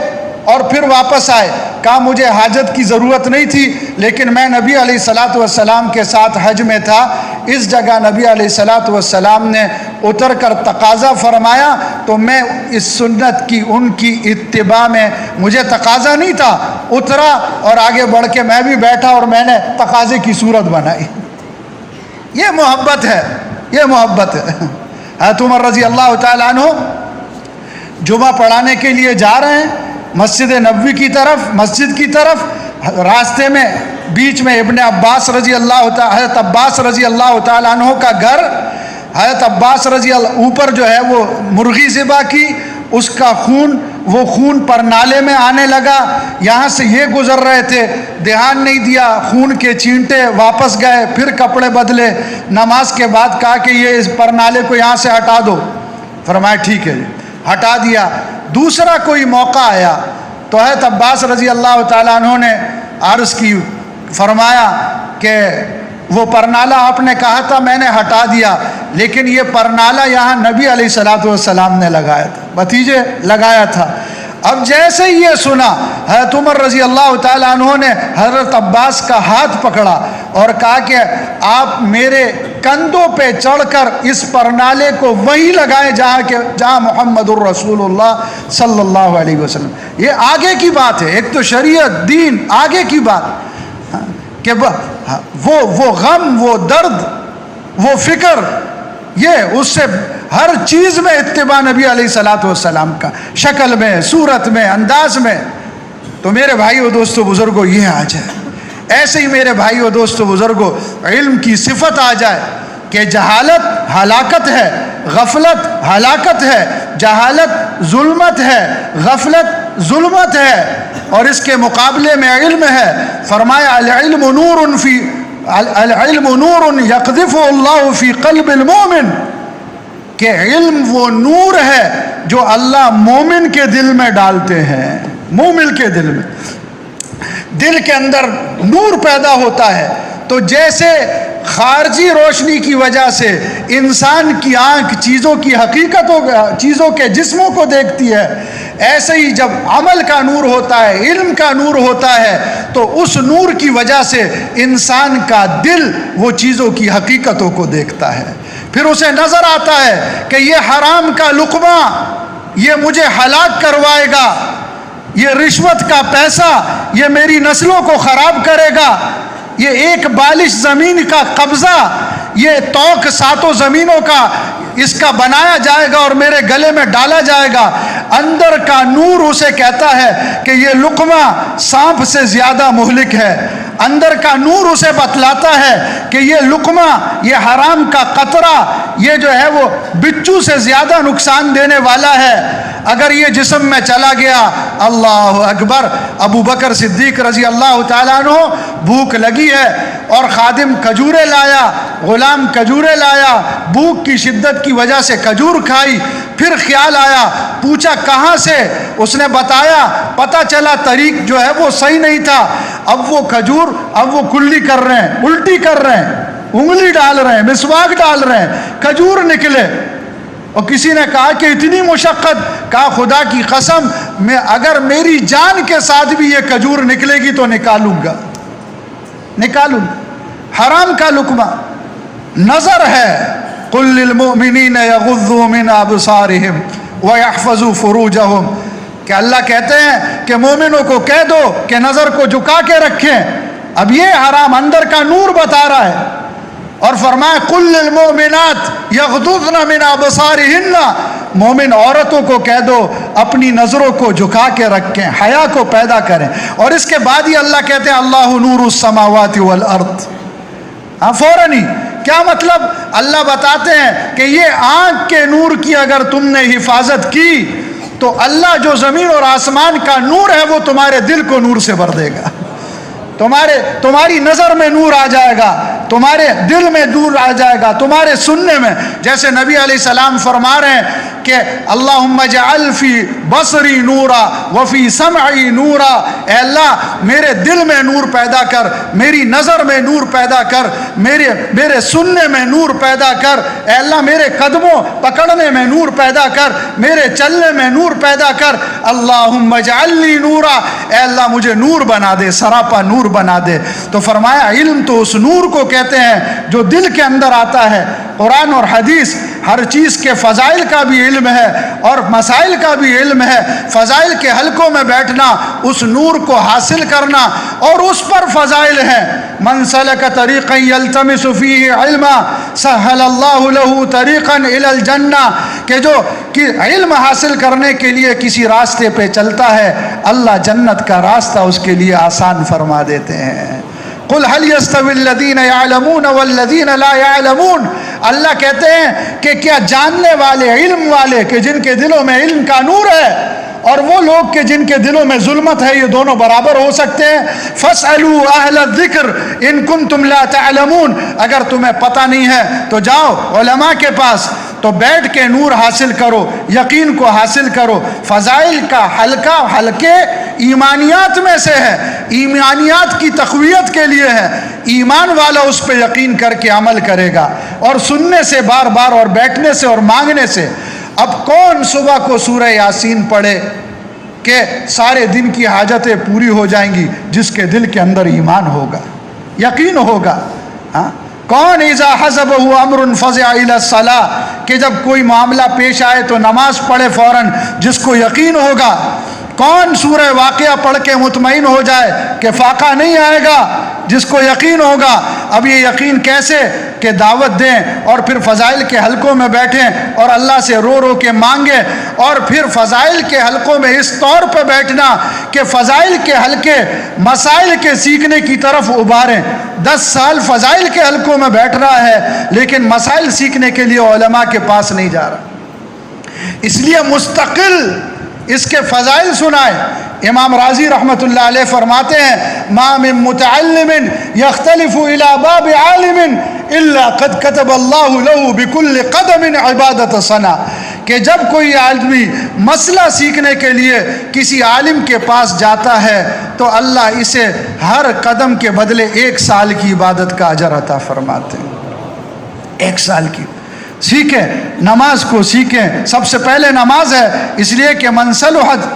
A: اور پھر واپس آئے، کہا مجھے حاجت کی ضرورت نہیں تھی لیکن میں نبی علیہ الصلوۃ والسلام کے ساتھ حج میں تھا، اس جگہ نبی علیہ الصلوۃ والسلام نے اتر کر تقاضا فرمایا تو میں اس سنت کی، ان کی اتباع میں، مجھے تقاضا نہیں تھا، اترا اور آگے بڑھ کے میں بھی بیٹھا اور میں نے تقاضے کی صورت بنائی۔ یہ محبت ہے، یہ محبت ہے۔ حضرت عمر رضی اللہ تعالیٰ عنہ جمعہ پڑھانے کے لیے جا رہے ہیں مسجد نبوی کی طرف، مسجد کی طرف، راستے میں بیچ میں ابن عباس رضی اللہ تعالیٰ، حضرت عباس رضی اللہ تعالیٰ عنہ کا گھر، حضرت عباس رضی اللہ، اوپر جو ہے وہ مرغی ذبح کی، اس کا خون، وہ خون پر نالے میں آنے لگا، یہاں سے یہ گزر رہے تھے، دھیان نہیں دیا، خون کے چینٹے، واپس گئے، پھر کپڑے بدلے، نماز کے بعد کہا کہ یہ اس پر نالے کو یہاں سے ہٹا دو، فرمایا ٹھیک ہے، ہٹا دیا۔ دوسرا کوئی موقع آیا تو حضرت عباس رضی اللہ تعالیٰ عنہ نے عرض کی، فرمایا کہ وہ پرنالہ آپ نے کہا تھا میں نے ہٹا دیا، لیکن یہ پرنالہ یہاں نبی علیہ الصلوۃ والسلام نے لگایا تھا، بھتیجے لگایا تھا۔ اب جیسے ہی یہ سنا، حضرت عمر رضی اللہ تعالیٰ عنہ نے حضرت عباس کا ہاتھ پکڑا اور کہا کہ آپ میرے کندھوں پہ چڑھ کر اس پرنالے کو وہی لگائیں جہاں محمد الرسول اللہ صلی اللہ علیہ وسلم۔ یہ آگے کی بات ہے، ایک تو شریعت، دین، آگے کی بات کہ وہ غم، وہ درد، وہ فکر، یہ اس سے ہر چیز میں اتباع نبی علیہ الصلوۃ والسلام کا، شکل میں، صورت میں، انداز میں۔ تو میرے بھائیو، دوستو، بزرگوں، یہ آ جائے، ایسے ہی میرے بھائیو دوستو بزرگو علم کی صفت آ جائے کہ جہالت ہلاکت ہے، غفلت ہلاکت ہے، جہالت ظلمت ہے، غفلت ظلمت ہے، اور اس کے مقابلے میں علم ہے۔ فرمایا العلم نور یقذفہ اللہ فی قلب المومن، کہ علم وہ نور ہے جو اللہ مومن کے دل میں ڈالتے ہیں۔ مومن کے دل میں، دل کے اندر نور پیدا ہوتا ہے، تو جیسے خارجی روشنی کی وجہ سے انسان کی آنکھ چیزوں کی حقیقتوں، چیزوں کے جسموں کو دیکھتی ہے، ایسے ہی جب عمل کا نور ہوتا ہے، علم کا نور ہوتا ہے، تو اس نور کی وجہ سے انسان کا دل وہ چیزوں کی حقیقتوں کو دیکھتا ہے۔ پھر اسے نظر آتا ہے کہ یہ حرام کا لقمہ یہ مجھے ہلاک کروائے گا، یہ رشوت کا پیسہ یہ میری نسلوں کو خراب کرے گا، یہ ایک بالش زمین کا قبضہ یہ توق ساتوں زمینوں کا اس کا بنایا جائے گا اور میرے گلے میں ڈالا جائے گا۔ اندر کا نور اسے کہتا ہے کہ یہ لقمہ سانپ سے زیادہ مہلک ہے، اندر کا نور اسے بتلاتا ہے کہ یہ لقمہ، یہ حرام کا قطرہ یہ جو ہے وہ بچھو سے زیادہ نقصان دینے والا ہے۔ اگر یہ جسم میں چلا گیا، اللہ اکبر، ابو بکر صدیق رضی اللہ تعالیٰ عنہ بھوک لگی ہے اور خادم کھجورے لایا، غلام کھجورے لایا، بھوک کی شدت کی وجہ سے کھجور کھائی، پھر خیال آیا، پوچھا کہاں سے، اس نے بتایا، پتہ چلا طریق جو ہے وہ صحیح نہیں تھا، اب وہ کھجور اب وہ کلی کر رہے ہیں، الٹی کر رہے ہیں، انگلی ڈال رہے ہیں، مسواک ڈال رہے ہیں، کھجور نکلے۔ اور کسی نے کہا کہ اتنی مشقت، کہا خدا کی قسم میں اگر میری جان کے ساتھ بھی یہ کھجور نکلے گی تو نکالوں گا۔ حرام کا لقمہ نظر ہے، قل للمؤمنین یغضوا من ابصارہم ویحفظوا فروجہم، کہ اللہ کہتے ہیں کہ مومنوں کو کہہ دو کہ نظر کو جھکا کے رکھیں۔ اب یہ حرام اندر کا نور بتا رہا ہے، اور فرمایا قل للمؤمنات یغضضن من ابصارہن، مومن عورتوں کو کہہ دو اپنی نظروں کو جھکا کے رکھیں، حیا کو پیدا کریں۔ اور اس کے بعد ہی اللہ کہتے ہیں اللہ نور السماوات والارض، فوراً ہی کیا مطلب؟ اللہ بتاتے ہیں کہ یہ آنکھ کے نور کی اگر تم نے حفاظت کی تو اللہ جو زمین اور آسمان کا نور ہے وہ تمہارے دل کو نور سے بھر دے گا، تمہاری نظر میں نور آ جائے گا، تمہارے دل میں نور آ جائے گا، تمہارے سننے میں۔ جیسے نبی علیہ السلام فرما رہے ہیں کہ اللہم اجعل فی بصری نورا وفی سمعی نورا، اے اللہ میرے دل میں نور پیدا کر، میری نظر میں نور پیدا کر، میرے سننے میں نور پیدا کر، اے اللہ میرے قدموں پکڑنے میں نور پیدا کر، میرے چلنے میں نور پیدا کر، اللہم اجعل لی نورا، اے اللہ مجھے نور بنا دے، سراپا نور بنا دے۔ تو فرمایا علم تو اس نور کو کہتے ہیں جو دل کے اندر آتا ہے۔ قرآن اور حدیث ہر چیز کے فضائل کا بھی علم ہے اور مسائل کا بھی علم ہے، فضائل کے حلقوں میں بیٹھنا، اس نور کو حاصل کرنا، اور اس پر فضائل ہیں۔ من سلک طریقا یلتمس فیہ علما سہل اللہ لہ طریقا الی الجنہ، کہ جو علم حاصل کرنے کے لیے کسی راستے پہ چلتا ہے اللہ جنت کا راستہ اس کے لیے آسان فرما دیتے ہیں۔ قل هل يستوي الذين يعلمون والذين لا يعلمون، اللہ کہتے ہیں کہ کیا جاننے والے، علم والے کہ جن کے دلوں میں علم کا نور ہے، اور وہ لوگ کہ جن کے دلوں میں ظلمت ہے، یہ دونوں برابر ہو سکتے ہیں؟ فاسألوا اہل الذکر ان کنتم لا تعلمون، اگر تمہیں پتہ نہیں ہے تو جاؤ علماء کے پاس، تو بیٹھ کے نور حاصل کرو، یقین کو حاصل کرو۔ فضائل کا حلقے ایمانیات میں سے ہے، ایمانیات کی تقویت کے لیے ہے، ایمان والا اس پہ یقین کر کے عمل کرے گا، اور سننے سے بار بار اور بیٹھنے سے اور مانگنے سے۔ اب کون صبح کو سورہ یاسین پڑھے کہ سارے دن کی حاجتیں پوری ہو جائیں گی؟ جس کے دل کے اندر ایمان ہوگا، یقین ہوگا۔ کون اذا حسبہ امر فزع الی الصلاۃ، کہ جب کوئی معاملہ پیش آئے تو نماز پڑھے فوراً، جس کو یقین ہوگا۔ کون سورہ واقعہ پڑھ کے مطمئن ہو جائے کہ فاقہ نہیں آئے گا؟ جس کو یقین ہوگا. اب یہ یقین کیسے کہ دعوت دیں اور پھر فضائل کے حلقوں میں بیٹھیں اور اللہ سے رو رو کے مانگیں, اور پھر فضائل کے حلقوں میں اس طور پہ بیٹھنا کہ فضائل کے حلقے مسائل کے سیکھنے کی طرف ابھاریں. 10 سال فضائل کے حلقوں میں بیٹھ رہا ہے لیکن مسائل سیکھنے کے لیے علماء کے پاس نہیں جا رہا. اس لیے مستقل اس کے فضائل سنائے. امام راضی رحمۃ اللہ علیہ فرماتے ہیں ما من متعلم یختلف الی باب عالم الا قد كتب اللہ له بكل قدم عبادت ثنا, کہ جب کوئی آدمی مسئلہ سیکھنے کے لیے کسی عالم کے پاس جاتا ہے تو اللہ اسے ہر قدم کے بدلے 1 سال کی عبادت کا اجر عطا فرماتے ہیں. 1 سال کی. سیکھیں, نماز کو سیکھیں. سب سے پہلے نماز ہے, اس لیے کہ من صلحت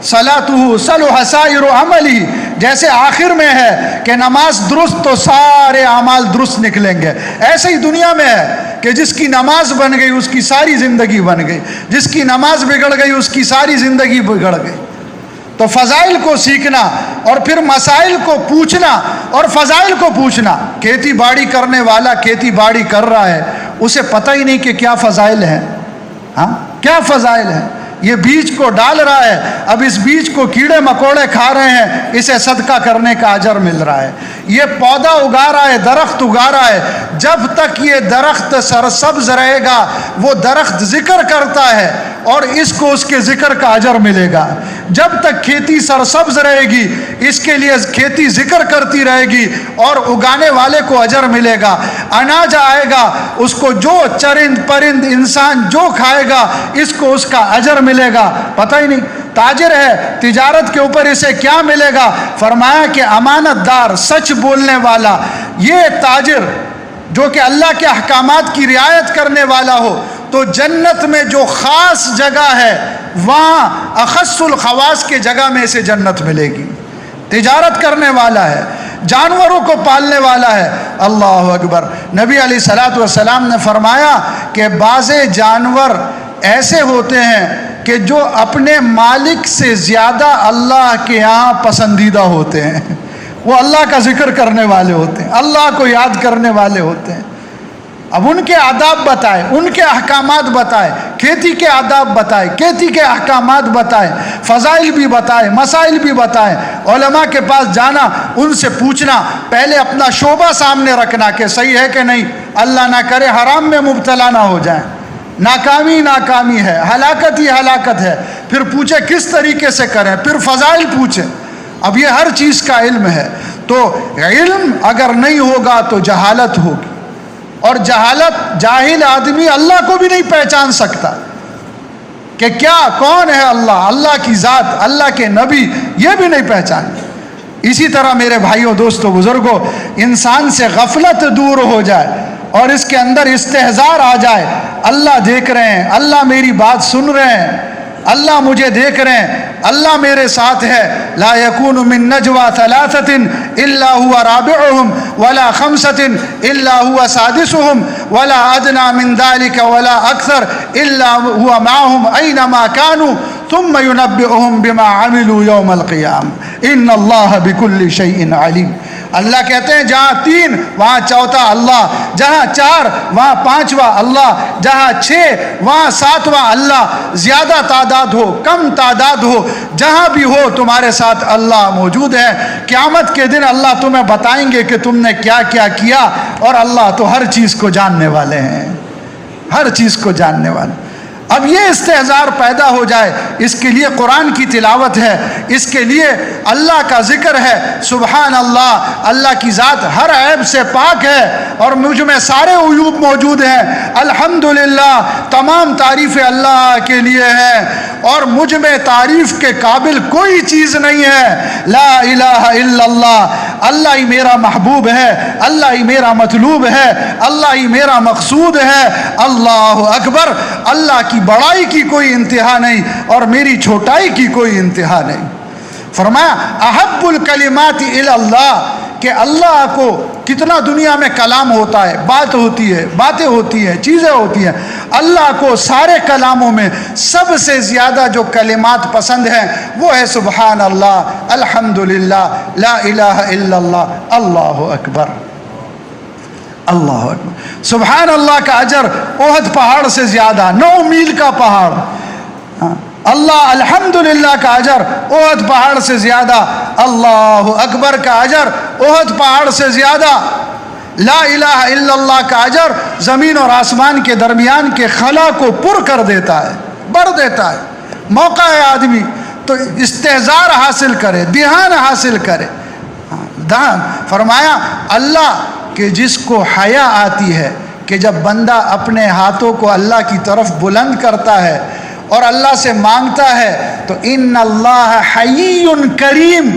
A: صلاتہ صلح سائر عملی, جیسے آخر میں ہے کہ نماز درست تو سارے اعمال درست نکلیں گے, ایسے ہی دنیا میں ہے کہ جس کی نماز بن گئی اس کی ساری زندگی بن گئی, جس کی نماز بگڑ گئی اس کی ساری زندگی بگڑ گئی. تو فضائل کو سیکھنا اور پھر مسائل کو پوچھنا اور فضائل کو پوچھنا. کھیتی باڑی کرنے والا کھیتی باڑی کر رہا ہے, اسے پتہ ہی نہیں کہ کیا فضائل ہیں. ہاں, کیا فضائل ہیں. یہ بیج کو ڈال رہا ہے, اب اس بیج کو کیڑے مکوڑے کھا رہے ہیں, اسے صدقہ کرنے کا اجر مل رہا ہے. یہ پودا اگا رہا ہے, درخت اگا رہا ہے, جب تک یہ درخت سرسبز رہے گا وہ درخت ذکر کرتا ہے اور اس کو اس کے ذکر کا اجر ملے گا. جب تک کھیتی سرسبز رہے گی اس کے لیے کھیتی ذکر کرتی رہے گی اور اگانے والے کو اجر ملے گا. اناج آئے گا, اس کو جو چرند پرند انسان جو کھائے گا اس کو اس کا اجر ملے گا. پتہ ہی نہیں. تاجر ہے, تجارت کے اوپر اسے کیا ملے گا؟ فرمایا کہ امانت دار, سچ بولنے والا. یہ تاجر جو کہ اللہ کے احکامات کی رعایت کرنے والا ہو تو جنت میں جو خاص جگہ ہے وہاں اخص الخواص کے جگہ میں اسے جنت ملے گی. تجارت کرنے والا ہے, جانوروں کو پالنے والا ہے. اللہ اکبر. نبی علیہ الصلوۃ والسلام نے فرمایا کہ بعض جانور ایسے ہوتے ہیں کہ جو اپنے مالک سے زیادہ اللہ کے یہاں پسندیدہ ہوتے ہیں. وہ اللہ کا ذکر کرنے والے ہوتے ہیں, اللہ کو یاد کرنے والے ہوتے ہیں. اب ان کے آداب بتائے, ان کے احکامات بتائے, کھیتی کے آداب بتائے, کھیتی کے احکامات بتائے, فضائل بھی بتائے, مسائل بھی بتائے. علماء کے پاس جانا, ان سے پوچھنا, پہلے اپنا شعبہ سامنے رکھنا کہ صحیح ہے کہ نہیں, اللہ نہ کرے حرام میں مبتلا نہ ہو جائیں. ناکامی ناکامی ہے, ہلاکت ہی ہلاکت ہے. پھر پوچھے کس طریقے سے کریں, پھر فضائل پوچھے. اب یہ ہر چیز کا علم ہے. تو علم اگر نہیں ہوگا تو جہالت ہوگی, اور جاہل آدمی اللہ کو بھی نہیں پہچان سکتا کہ کیا کون ہے اللہ, اللہ کی ذات, اللہ کے نبی, یہ بھی نہیں پہچان. اسی طرح میرے بھائیوں دوستوں بزرگوں, انسان سے غفلت دور ہو جائے اور اس کے اندر استحضار آ جائے, اللہ دیکھ رہے ہیں, اللہ میری بات سن رہے ہیں, اللہ مجھے دیکھ رہے ہیں, اللہ میرے ساتھ ہے. لا يكون من نجوى 3 الا هو رابعهم ولا 5 الا هو سادسهم ولا ادنى من ذلك ولا اكثر الا هو معهم اينما كانوا ثم ينبئهم بما عملوا يوم القيامة ان الله بكل شيء عليم. اللہ کہتے ہیں جہاں 3 وہاں چوتھا اللہ, جہاں 4 وہاں 5واں اللہ, جہاں 6 وہاں 7واں اللہ. زیادہ تعداد ہو کم تعداد ہو, جہاں بھی ہو تمہارے ساتھ اللہ موجود ہے. قیامت کے دن اللہ تمہیں بتائیں گے کہ تم نے کیا کیا کیا, اور اللہ تو ہر چیز کو جاننے والے ہیں, ہر چیز کو جاننے والے. اب یہ استحضار پیدا ہو جائے, اس کے لیے قرآن کی تلاوت ہے, اس کے لیے اللہ کا ذکر ہے. سبحان اللہ, اللہ کی ذات ہر عیب سے پاک ہے اور مجھ میں سارے عیوب موجود ہیں. الحمدللہ, تمام تعریفیں اللہ کے لیے ہیں اور مجھ میں تعریف کے قابل کوئی چیز نہیں ہے. لا الہ الا اللہ, اللہ ہی میرا محبوب ہے, اللہ ہی میرا مطلوب ہے, اللہ ہی میرا مقصود ہے. اللہ اکبر, اللہ کی بڑائی کی کوئی انتہا نہیں اور میری چھوٹائی کی کوئی انتہا نہیں. فرمایا احب الکلمات الی اللہ, کہ اللہ کو کتنا دنیا میں کلام ہوتا ہے، بات ہوتی ہے، باتیں ہوتی ہیں، چیزیں ہوتی ہیں، اللہ کو سارے کلاموں میں سب سے زیادہ جو کلمات پسند ہیں وہ ہے سبحان اللہ، الحمدللہ، لا الہ الا اللہ، اللہ اکبر، اللہ اکبر۔ سبحان اللہ کا اجر احد پہاڑ سے زیادہ، 9 میل کا پہاڑ۔ اللہ الحمدللہ کا اجر احد پہاڑ سے زیادہ، اللہ اکبر کا اجر احد پہاڑ سے زیادہ، لا الہ الا اللہ کا اجر زمین اور آسمان کے درمیان کے خلا کو پر کر دیتا ہے، بڑھ دیتا ہے۔ موقع ہے آدمی تو استحضار حاصل کرے، دھیان حاصل کرے۔ فرمایا اللہ کہ جس کو حیا آتی ہے کہ جب بندہ اپنے ہاتھوں کو اللہ کی طرف بلند کرتا ہے اور اللہ سے مانگتا ہے تو ان اللہ حیی کریم،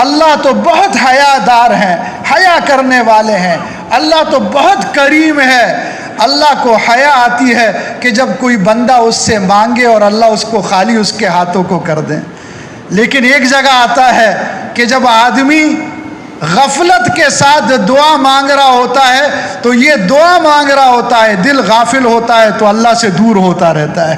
A: اللہ تو بہت حیا دار ہیں، حیا کرنے والے ہیں، اللہ تو بہت کریم ہے۔ اللہ کو حیا آتی ہے کہ جب کوئی بندہ اس سے مانگے اور اللہ اس کو خالی اس کے ہاتھوں کو کر دیں۔ لیکن ایک جگہ آتا ہے کہ جب آدمی غفلت کے ساتھ دعا مانگ رہا ہوتا ہے تو یہ دعا مانگ رہا ہوتا ہے، دل غافل ہوتا ہے تو اللہ سے دور ہوتا رہتا ہے،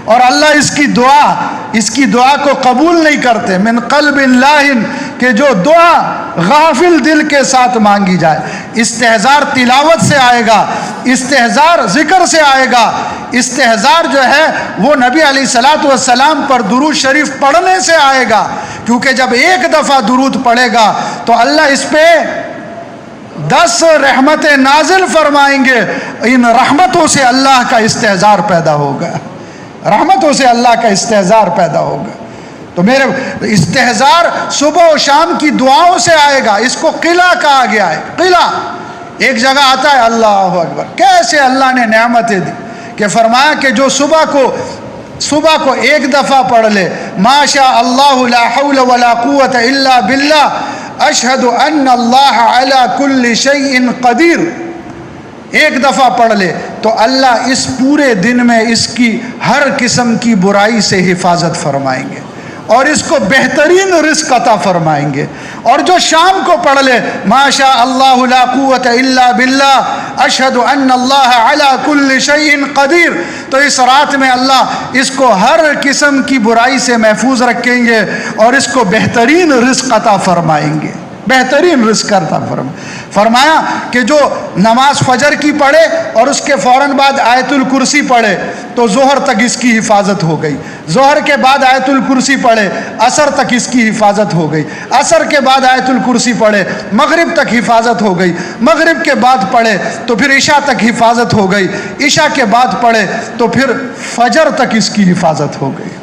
A: اور اللہ اس کی دعا کو قبول نہیں کرتے۔ من قلب لاہن، کہ جو دعا غافل دل کے ساتھ مانگی جائے۔ استحضار تلاوت سے آئے گا، استحضار ذکر سے آئے گا، استحضار جو ہے وہ نبی علیہ الصلوۃ والسلام پر درود شریف پڑھنے سے آئے گا، کیونکہ جب ایک دفعہ درود پڑھے گا تو اللہ اس پہ 10 رحمتیں نازل فرمائیں گے۔ ان رحمتوں سے اللہ کا استحضار پیدا ہوگا، رحمتوں سے اللہ کا استحضار پیدا ہوگا۔ تو میرے استحضار صبح و شام کی دعاؤں سے آئے گا۔ اس کو قلعہ کہا گیا ہے، قلعہ۔ ایک جگہ آتا ہے اللہ اکبر، کیسے اللہ نے نعمتیں دی کہ فرمایا کہ جو صبح کو ایک دفعہ پڑھ لے، ما شاء اللہ لا حول ولا قوت الا باللہ، اشہد ان اللہ علی کل شیء قدیر، ایک دفعہ پڑھ لے تو اللہ اس پورے دن میں اس کی ہر قسم کی برائی سے حفاظت فرمائیں گے اور اس کو بہترین رزق عطا فرمائیں گے۔ اور جو شام کو پڑھ لے، ما شاء اللہ لا قوت الا باللہ، اشہد ان اللہ علی کل شیء قدیر، تو اس رات میں اللہ اس کو ہر قسم کی برائی سے محفوظ رکھیں گے اور اس کو بہترین رزق عطا فرمائیں گے، بہترین رزق عطا فرمایا کہ جو نماز فجر کی پڑھے اور اس کے فوراً بعد آیت الکرسی پڑھے تو ظہر تک اس کی حفاظت ہو گئی، ظہر کے بعد آیت الکرسی پڑھے عصر تک اس کی حفاظت ہو گئی، عصر کے بعد آیت الکرسی پڑھے مغرب تک حفاظت ہو گئی، مغرب کے بعد پڑھے تو پھر عشاء تک حفاظت ہو گئی، عشاء کے بعد پڑھے تو پھر فجر تک اس کی حفاظت ہو گئی۔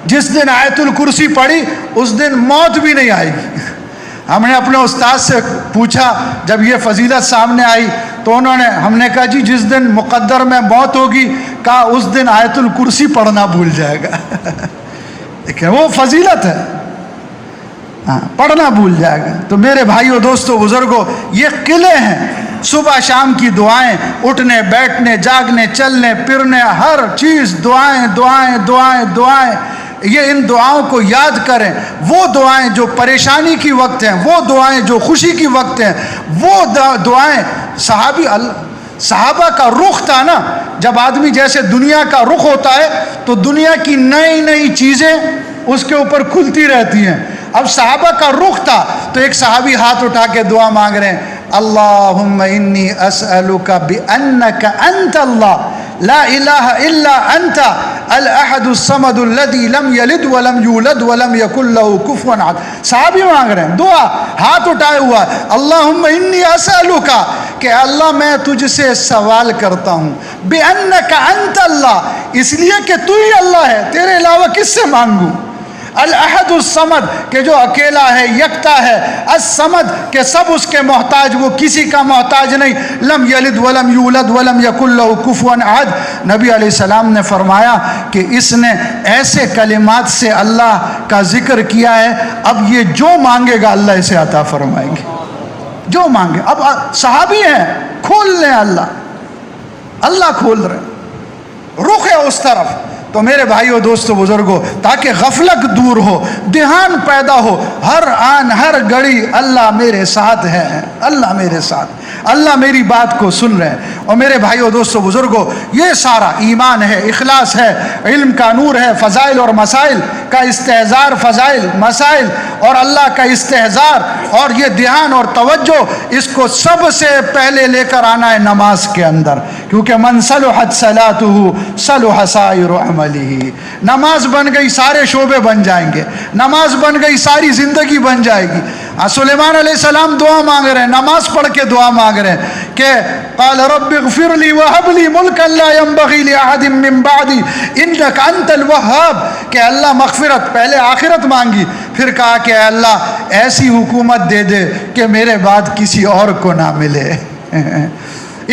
A: جس دن آیت الکرسی پڑھی اس دن موت بھی نہیں آئے گی۔ ہم نے اپنے استاد سے پوچھا جب یہ فضیلت سامنے آئی تو ہم نے کہا جی جس دن مقدر میں موت ہوگی، کہا اس دن آیت الکرسی پڑھنا بھول جائے گا۔ لیکن وہ فضیلت ہے، پڑھنا بھول جائے گا۔ تو میرے بھائیوں، دوستوں، بزرگوں، یہ قلعے ہیں۔ صبح شام کی دعائیں، اٹھنے بیٹھنے جاگنے چلنے پھرنے ہر چیز دعائیں دعائیں دعائیں دعائیں، یہ ان دعاؤں کو یاد کریں۔ وہ دعائیں جو پریشانی کی وقت ہیں، وہ دعائیں جو خوشی کی وقت ہیں، وہ دعائیں صحابہ کا رخ تھا نا۔ جب آدمی جیسے دنیا کا رخ ہوتا ہے تو دنیا کی نئی نئی چیزیں اس کے اوپر کھلتی رہتی ہیں۔ اب صحابہ کا رخ تھا تو ایک صحابی ہاتھ اٹھا کے دعا مانگ رہے ہیں، اللہم انی اسألک بأنک انت اللہ لا الہ الا انت الاحد الصمد الذی لم یلد ولم یولد ولم یکن لہ کفوا احد۔ صحابی مانگ رہے ہیں دعا، ہاتھ اٹھائے ہوا، اللہم انی اسألک، کہ اللہ میں تجھ سے سوال کرتا ہوں، بأنک انت اللہ، اس لیے کہ تو ہی اللہ ہے، تیرے علاوہ کس سے مانگوں، الاحد الصمد، کہ جو اکیلا ہے، یکتا ہے، الصمد، کہ سب اس کے محتاج، وہ کسی کا محتاج نہیں، لم یلد ولم یولد ولم یکن لہ کفوا احد۔ نبی علیہ السلام نے فرمایا کہ اس نے ایسے کلمات سے اللہ کا ذکر کیا ہے، اب یہ جو مانگے گا اللہ اسے عطا فرمائیں گے، جو مانگے۔ اب صحابی ہیں، کھول لیں، اللہ کھول رہے، رخ ہے اس طرف۔ تو میرے بھائیو دوستو بزرگو، تاکہ غفلت دور ہو، دھیان پیدا ہو، ہر آن ہر گھڑی اللہ میرے ساتھ ہے، اللہ میرے ساتھ، اللہ میری بات کو سن رہے ہیں۔ اور میرے بھائیو دوستو بزرگو، یہ سارا ایمان ہے، اخلاص ہے، علم کا نور ہے، فضائل اور مسائل کا استحضار، فضائل مسائل اور اللہ کا استحضار، اور یہ دھیان اور توجہ، اس کو سب سے پہلے لے کر آنا ہے نماز کے اندر، کیونکہ من صلحت صلاته صلح سائر عمله۔ نماز بن گئی سارے شعبے بن جائیں گے، نماز بن گئی ساری زندگی بن جائے گی۔ سلیمان علیہ السلام دعا مانگ رہے ہیں، نماز پڑھ کے دعا مانگ رہے ہیں کہ قال رب اغفر لی وہب لی ملکا لا ينبغی لأحد من بعدی انک انت الوہاب، کہ اللہ مغفرت، پہلے آخرت مانگی، پھر کہا کہ اے اللہ ایسی حکومت دے دے کہ میرے بعد کسی اور کو نہ ملے۔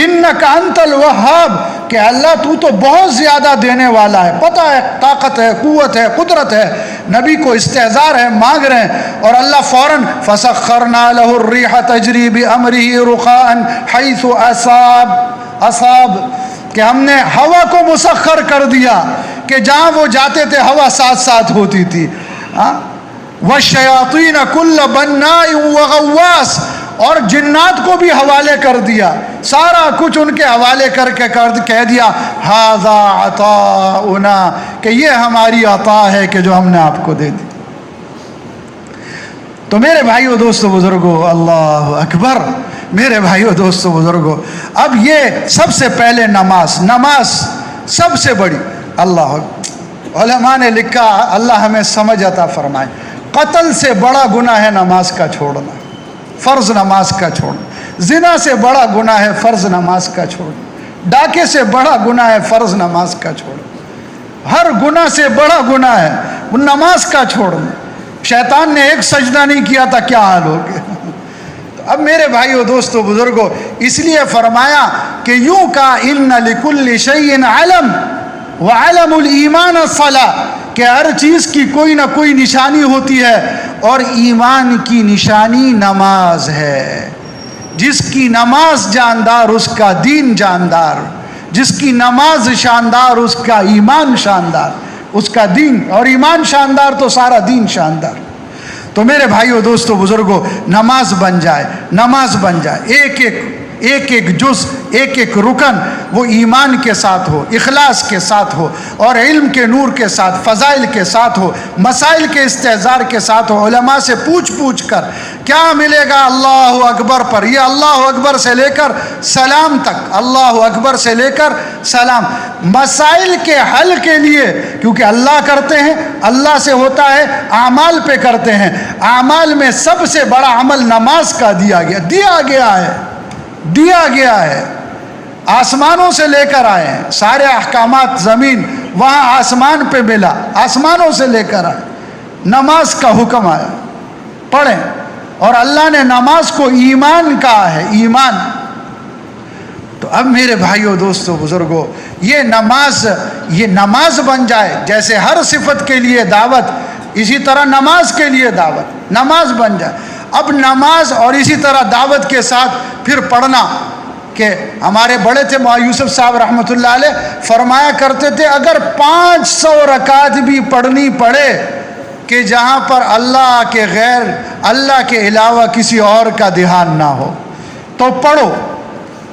A: انک انت الوہاب، کہ اللہ تو بہت زیادہ دینے والا ہے، پتہ ہے، طاقت ہے، قوت ہے، قدرت ہے۔ نبی کو استحضار ہے، مانگ رہے ہیں، اور اللہ فوراً فسخرنا له الريح تجري بأمره رخاء حيث اصاب، کہ ہم نے ہوا کو مسخر کر دیا کہ جہاں وہ جاتے تھے ہوا ساتھ ساتھ ہوتی تھی۔ والشیاطین کل بناء وغواص، اور جنات کو بھی حوالے کر دیا، سارا کچھ ان کے حوالے کر کے کہہ دیا ھذا عطاؤنا، کہ یہ ہماری عطا ہے کہ جو ہم نے آپ کو دے دی۔ تو میرے بھائیو دوستو بزرگو، اللہ اکبر، میرے بھائیو دوستو بزرگو، اب یہ سب سے پہلے نماز سب سے بڑی، اللہ علماء نے لکھا، اللہ ہمیں سمجھ عطا فرمائے، قتل سے بڑا گناہ ہے نماز کا چھوڑنا، فرض نماز کا چھوڑنا، زنا سے بڑا گناہ ہے فرض نماز کا چھوڑنا، ڈاکے سے بڑا گناہ ہے فرض نماز کا چھوڑنا، ہر گناہ سے بڑا گناہ ہے وہ نماز کا چھوڑنا۔ شیطان نے ایک سجدہ نہیں کیا تھا، کیا حال ہو گیا۔ تو اب میرے بھائیو دوستو بزرگو، اس لیے فرمایا کہ یوں کا ان لکل شیء علم وعلم الایمان الصلاۃ، کہ ہر چیز کی کوئی نہ کوئی نشانی ہوتی ہے، اور ایمان کی نشانی نماز ہے۔ جس کی نماز جاندار اس کا دین جاندار، جس کی نماز شاندار اس کا ایمان شاندار، اس کا دین اور ایمان شاندار تو سارا دین شاندار۔ تو میرے بھائیو دوستو بزرگو، نماز بن جائے، نماز بن جائے، ایک ایک جز، ایک ایک رکن وہ ایمان کے ساتھ ہو، اخلاص کے ساتھ ہو، اور علم کے نور کے ساتھ، فضائل کے ساتھ ہو، مسائل کے استحضار کے ساتھ ہو، علماء سے پوچھ کر کیا ملے گا اللہ اکبر پر، یہ اللہ اکبر سے لے کر سلام تک، اللہ اکبر سے لے کر سلام، مسائل کے حل کے لیے، کیونکہ اللہ کرتے ہیں، اللہ سے ہوتا ہے، اعمال پہ کرتے ہیں، اعمال میں سب سے بڑا عمل نماز کا دیا گیا ہے، آسمانوں سے لے کر آئے ہیں سارے احکامات، زمین وہاں آسمان پہ ملا، آسمانوں سے لے کر آئے، نماز کا حکم آیا، پڑھیں، اور اللہ نے نماز کو ایمان کہا ہے، ایمان۔ تو اب میرے بھائیو دوستو بزرگو، یہ نماز بن جائے، جیسے ہر صفت کے لیے دعوت، اسی طرح نماز کے لیے دعوت، نماز بن جائے۔ اب نماز اور اسی طرح دعوت کے ساتھ پھر پڑھنا، کہ ہمارے بڑے تھے یوسف صاحب رحمۃ اللہ علیہ، فرمایا کرتے تھے اگر 500 رکعت بھی پڑھنی پڑے کہ جہاں پر اللہ کے غیر، اللہ کے علاوہ کسی اور کا دھیان نہ ہو، تو پڑھو،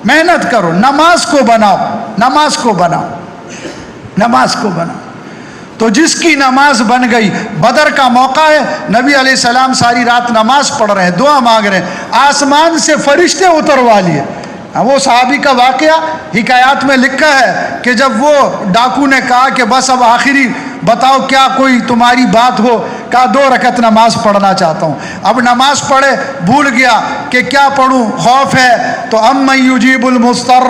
A: محنت کرو، نماز کو بناؤ، نماز کو بناؤ، نماز کو بناؤ۔ تو جس کی نماز بن گئی، بدر کا موقع ہے، نبی علیہ السلام ساری رات نماز پڑھ رہے ہیں، دعا مانگ رہے ہیں، آسمان سے فرشتے اتروا لیے۔ وہ صحابی کا واقعہ حکایات میں لکھا ہے کہ جب وہ ڈاکو نے کہا کہ بس اب آخری بتاؤ کیا کوئی تمہاری بات ہو، کہا 2 رکعت نماز پڑھنا چاہتا ہوں۔ اب نماز پڑھے، بھول گیا کہ کیا پڑھوں، خوف ہے، تو امن یجیب المضطر،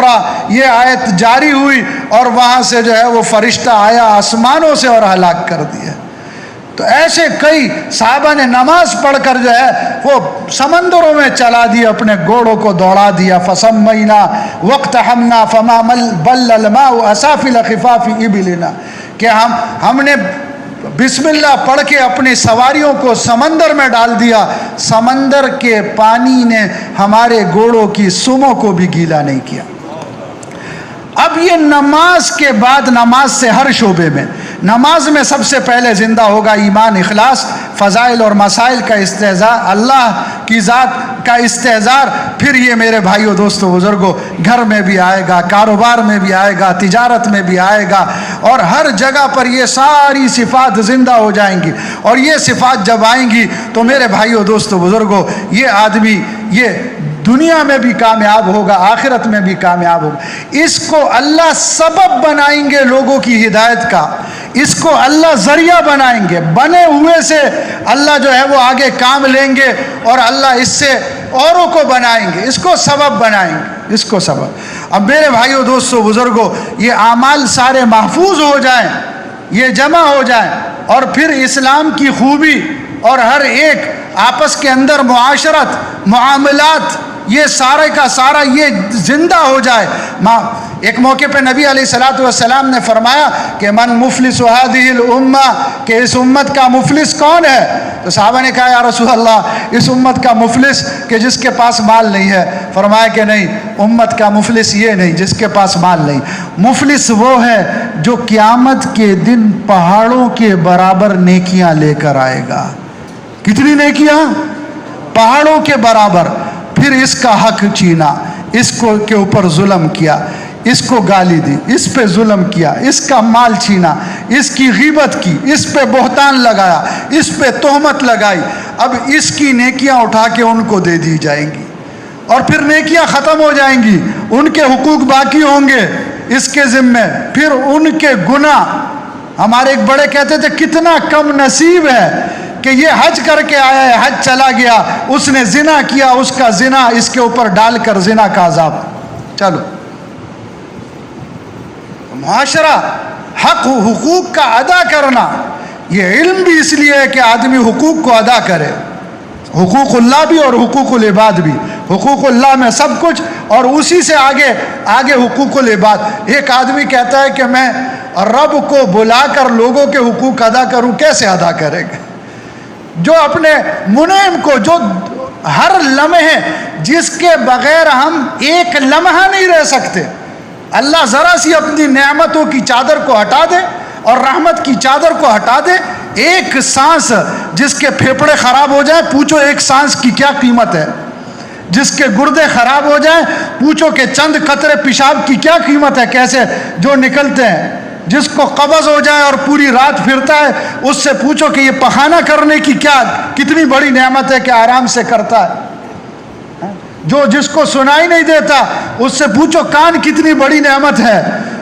A: یہ آیت جاری ہوئی، اور وہاں سے جو ہے وہ فرشتہ آیا آسمانوں سے اور ہلاک کر دیا۔ تو ایسے کئی صحابہ نے نماز پڑھ کر جو ہے وہ سمندروں میں چلا دیا، اپنے گھوڑوں کو دوڑا دیا، فسمینا واقتحمنا فما بل الماء اسافل خفاف ابلنا، کہ ہم نے بسم اللہ پڑھ کے اپنی سواریوں کو سمندر میں ڈال دیا، سمندر کے پانی نے ہمارے گھوڑوں کی سموں کو بھی گیلا نہیں کیا۔ اب یہ نماز کے بعد، نماز سے ہر شعبے میں، نماز میں سب سے پہلے زندہ ہوگا ایمان، اخلاص، فضائل اور مسائل کا استحضاء، اللہ کی ذات کا استحضار. پھر یہ میرے بھائیوں دوستوں بزرگوں گھر میں بھی آئے گا، کاروبار میں بھی آئے گا، تجارت میں بھی آئے گا، اور ہر جگہ پر یہ ساری صفات زندہ ہو جائیں گی. اور یہ صفات جب آئیں گی تو میرے بھائیوں دوستوں بزرگوں یہ آدمی یہ دنیا میں بھی کامیاب ہوگا، آخرت میں بھی کامیاب ہوگا. اس کو اللہ سبب بنائیں گے لوگوں کی ہدایت کا، اس کو اللہ ذریعہ بنائیں گے. بنے ہوئے سے اللہ جو ہے وہ آگے کام لیں گے، اور اللہ اس سے اوروں کو بنائیں گے، اس کو سبب بنائیں گے، اس کو سبب. اب میرے بھائیوں دوستوں بزرگوں یہ اعمال سارے محفوظ ہو جائیں، یہ جمع ہو جائیں، اور پھر اسلام کی خوبی اور ہر ایک آپس کے اندر معاشرت، معاملات، یہ سارے کا سارا یہ زندہ ہو جائے. ایک موقع پہ نبی علیہ الصلوۃ والسلام نے فرمایا کہ من مفلس هذه الامہ، کہ اس امت کا مفلس کون ہے؟ تو صحابہ نے کہا یا رسول اللہ اس امت کا مفلس کہ جس کے پاس مال نہیں ہے. فرمایا کہ نہیں، امت کا مفلس یہ نہیں جس کے پاس مال نہیں، مفلس وہ ہے جو قیامت کے دن پہاڑوں کے برابر نیکیاں لے کر آئے گا. کتنی نیکیاں؟ پہاڑوں کے برابر. پھر اس کا حق چھینا، اس کو کے اوپر ظلم کیا، اس کو گالی دی، اس پہ ظلم کیا، اس کا مال چھینا، اس کی غیبت کی، اس پہ بہتان لگایا، اس پہ تہمت لگائی. اب اس کی نیکیاں اٹھا کے ان کو دے دی جائیں گی، اور پھر نیکیاں ختم ہو جائیں گی، ان کے حقوق باقی ہوں گے اس کے ذمے. پھر ان کے گناہ، ہمارے ایک بڑے کہتے تھے کتنا کم نصیب ہے کہ یہ حج کر کے آیا ہے، حج چلا گیا، اس نے زنا کیا، اس کا زنا اس کے اوپر ڈال کر زنا کا عذاب. چلو معاشرہ، حق حقوق کا ادا کرنا، یہ علم بھی اس لیے ہے کہ آدمی حقوق کو ادا کرے، حقوق اللہ بھی اور حقوق العباد بھی. حقوق اللہ میں سب کچھ، اور اسی سے آگے حقوق العباد. ایک آدمی کہتا ہے کہ میں رب کو بلا کر لوگوں کے حقوق ادا کروں، کیسے ادا کرے گا؟ جو اپنے منعم کو، جو ہر لمحے جس کے بغیر ہم ایک لمحہ نہیں رہ سکتے، اللہ ذرا سی اپنی نعمتوں کی چادر کو ہٹا دے اور رحمت کی چادر کو ہٹا دے، ایک سانس جس کے پھیپھڑے خراب ہو جائیں پوچھو ایک سانس کی کیا قیمت ہے، جس کے گردے خراب ہو جائیں پوچھو کہ چند قطرے پیشاب کی کیا قیمت ہے، کیسے جو نکلتے ہیں. جس کو قبض ہو جائے اور پوری رات پھرتا ہے اس سے پوچھو کہ یہ پخانہ کرنے کی کتنی بڑی نعمت ہے کہ آرام سے کرتا ہے. جس کو سنائی نہیں دیتا اس سے پوچھو کان کتنی بڑی نعمت ہے.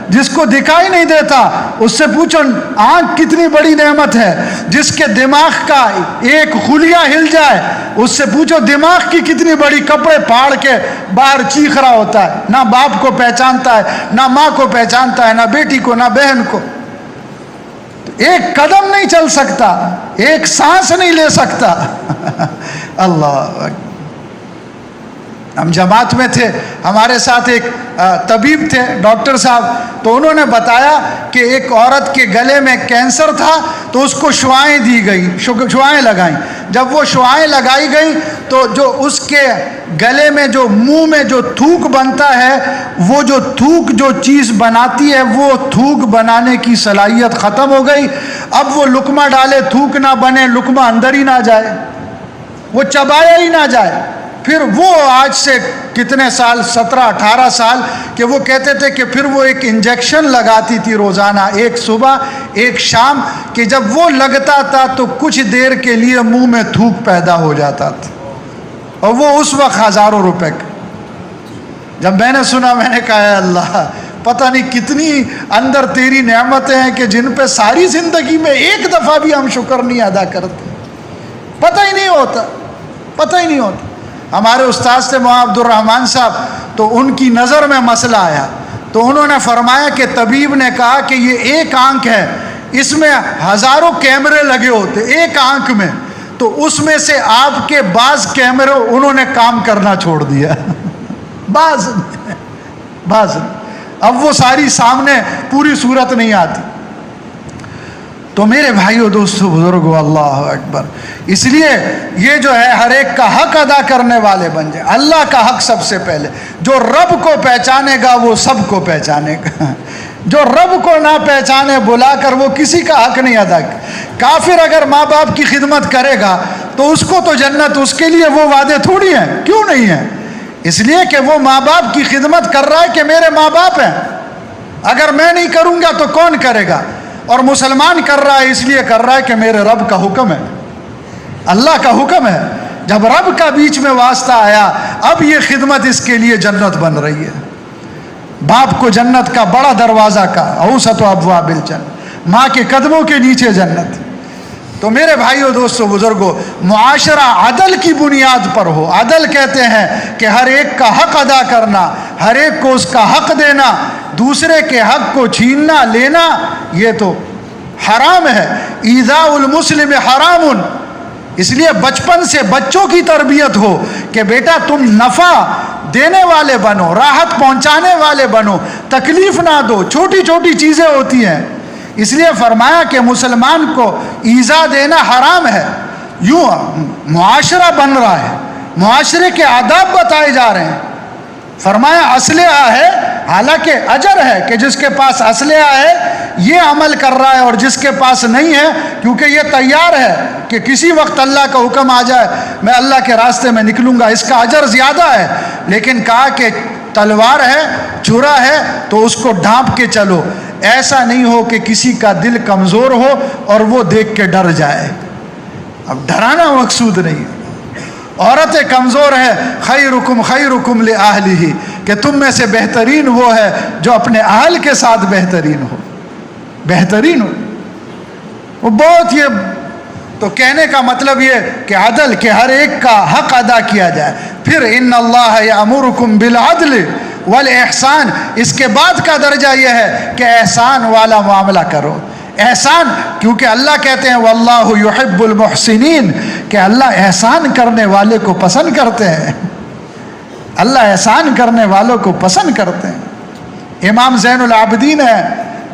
A: جس کو دکھائی نہیں دیتا اس سے پوچھو آنکھ کتنی بڑی نعمت ہے. جس کے دماغ کا ایک خلیہ ہل جائے اس سے پوچھو دماغ کی کتنی بڑی، کپڑے پھاڑ کے باہر چیخ رہا ہوتا ہے، نہ باپ کو پہچانتا ہے، نہ ماں کو پہچانتا ہے، نہ بیٹی کو، نہ بہن کو. ایک قدم نہیں چل سکتا، ایک سانس نہیں لے سکتا. اللہ. ہم جماعت میں تھے، ہمارے ساتھ ایک طبیب تھے، ڈاکٹر صاحب، تو انہوں نے بتایا کہ ایک عورت کے گلے میں کینسر تھا تو اس کو شعائیں دی گئی، شعائیں لگائیں. جب وہ شعائیں لگائی گئیں تو جو اس کے گلے میں جو منہ میں جو تھوک بنتا ہے، وہ جو تھوک جو چیز بناتی ہے وہ تھوک بنانے کی صلاحیت ختم ہو گئی. اب وہ لقمہ ڈالے تھوک نہ بنے، لقمہ اندر ہی نہ جائے، وہ چبایا ہی نہ جائے. پھر وہ آج سے کتنے سال، 17-18 سال، کہ وہ کہتے تھے کہ پھر وہ ایک انجیکشن لگاتی تھی روزانہ، ایک صبح ایک شام، کہ جب وہ لگتا تھا تو کچھ دیر کے لیے منہ میں تھوک پیدا ہو جاتا تھا، اور وہ اس وقت ہزاروں روپے کا. جب میں نے سنا میں نے کہا اے اللہ، پتہ نہیں کتنی اندر تیری نعمتیں ہیں کہ جن پہ ساری زندگی میں ایک دفعہ بھی ہم شکر نہیں ادا کرتے، پتہ ہی نہیں ہوتا، پتہ ہی نہیں ہوتا. ہمارے استاد تھے مولانا عبد الرحمن صاحب، تو ان کی نظر میں مسئلہ آیا تو انہوں نے فرمایا کہ طبیب نے کہا کہ یہ ایک آنکھ ہے، اس میں ہزاروں کیمرے لگے ہوتے ایک آنکھ میں، تو اس میں سے آپ کے بعض کیمرے انہوں نے کام کرنا چھوڑ دیا. بعض اب وہ ساری سامنے پوری صورت نہیں آتی. تو میرے بھائیو دوستو بزرگو، اللہ اکبر. اس لیے یہ جو ہے ہر ایک کا حق ادا کرنے والے بن جائیں. اللہ کا حق سب سے پہلے. جو رب کو پہچانے گا وہ سب کو پہچانے گا. جو رب کو نہ پہچانے بلا کر وہ کسی کا حق نہیں ادا. کافر اگر ماں باپ کی خدمت کرے گا تو اس کو تو جنت، اس کے لیے وہ وعدے تھوڑی ہیں. کیوں نہیں ہیں؟ اس لیے کہ وہ ماں باپ کی خدمت کر رہا ہے کہ میرے ماں باپ ہیں، اگر میں نہیں کروں گا تو کون کرے گا. اور مسلمان کر رہا ہے اس لیے کر رہا ہے کہ میرے رب کا حکم ہے، اللہ کا حکم ہے. جب رب کا بیچ میں واسطہ آیا اب یہ خدمت اس کے لیے جنت بن رہی ہے. باپ کو جنت کا بڑا دروازہ کا اوسط ابواب الجنہ، ماں کے قدموں کے نیچے جنت. تو میرے بھائیوں دوستوں بزرگوں، معاشرہ عدل کی بنیاد پر ہو. عدل کہتے ہیں کہ ہر ایک کا حق ادا کرنا، ہر ایک کو اس کا حق دینا، دوسرے کے حق کو چھیننا لینا یہ تو حرام ہے. ایذاء المسلم حرام. اس لیے بچپن سے بچوں کی تربیت ہو کہ بیٹا تم نفع دینے والے بنو، راحت پہنچانے والے بنو، تکلیف نہ دو. چھوٹی چھوٹی چیزیں ہوتی ہیں، اس لیے فرمایا کہ مسلمان کو ایذا دینا حرام ہے. یوں معاشرہ بن رہا ہے، معاشرے کے آداب بتائے جا رہے ہیں. فرمایا اسلحہ ہے، حالانکہ اجر ہے کہ جس کے پاس اسلحہ ہے یہ عمل کر رہا ہے، اور جس کے پاس نہیں ہے کیونکہ یہ تیار ہے کہ کسی وقت اللہ کا حکم آ جائے میں اللہ کے راستے میں نکلوں گا، اس کا اجر زیادہ ہے. لیکن کہا کہ تلوار ہے، چھرا ہے تو اس کو ڈھانپ کے چلو. ایسا نہیں ہو کہ کسی کا دل کمزور ہو اور وہ دیکھ کے ڈر جائے. اب ڈرانا مقصود نہیں. عورتیں کمزور ہے، خیرکم خیرکم لأہلہ، کہ تم میں سے بہترین وہ ہے جو اپنے اہل کے ساتھ بہترین ہو، بہترین ہو. وہ بہت یہ تو کہنے کا مطلب یہ کہ عدل، کہ ہر ایک کا حق ادا کیا جائے. پھر ان اللہ یأمرکم بالعدل والاحسان، اس کے بعد کا درجہ یہ ہے کہ احسان والا معاملہ کرو. احسان کیونکہ اللہ کہتے ہیں واللہ یحب المحسنین، کہ اللہ احسان کرنے والے کو پسند کرتے ہیں. اللہ احسان کرنے والوں کو پسند کرتے ہیں. امام زین العابدین ہیں،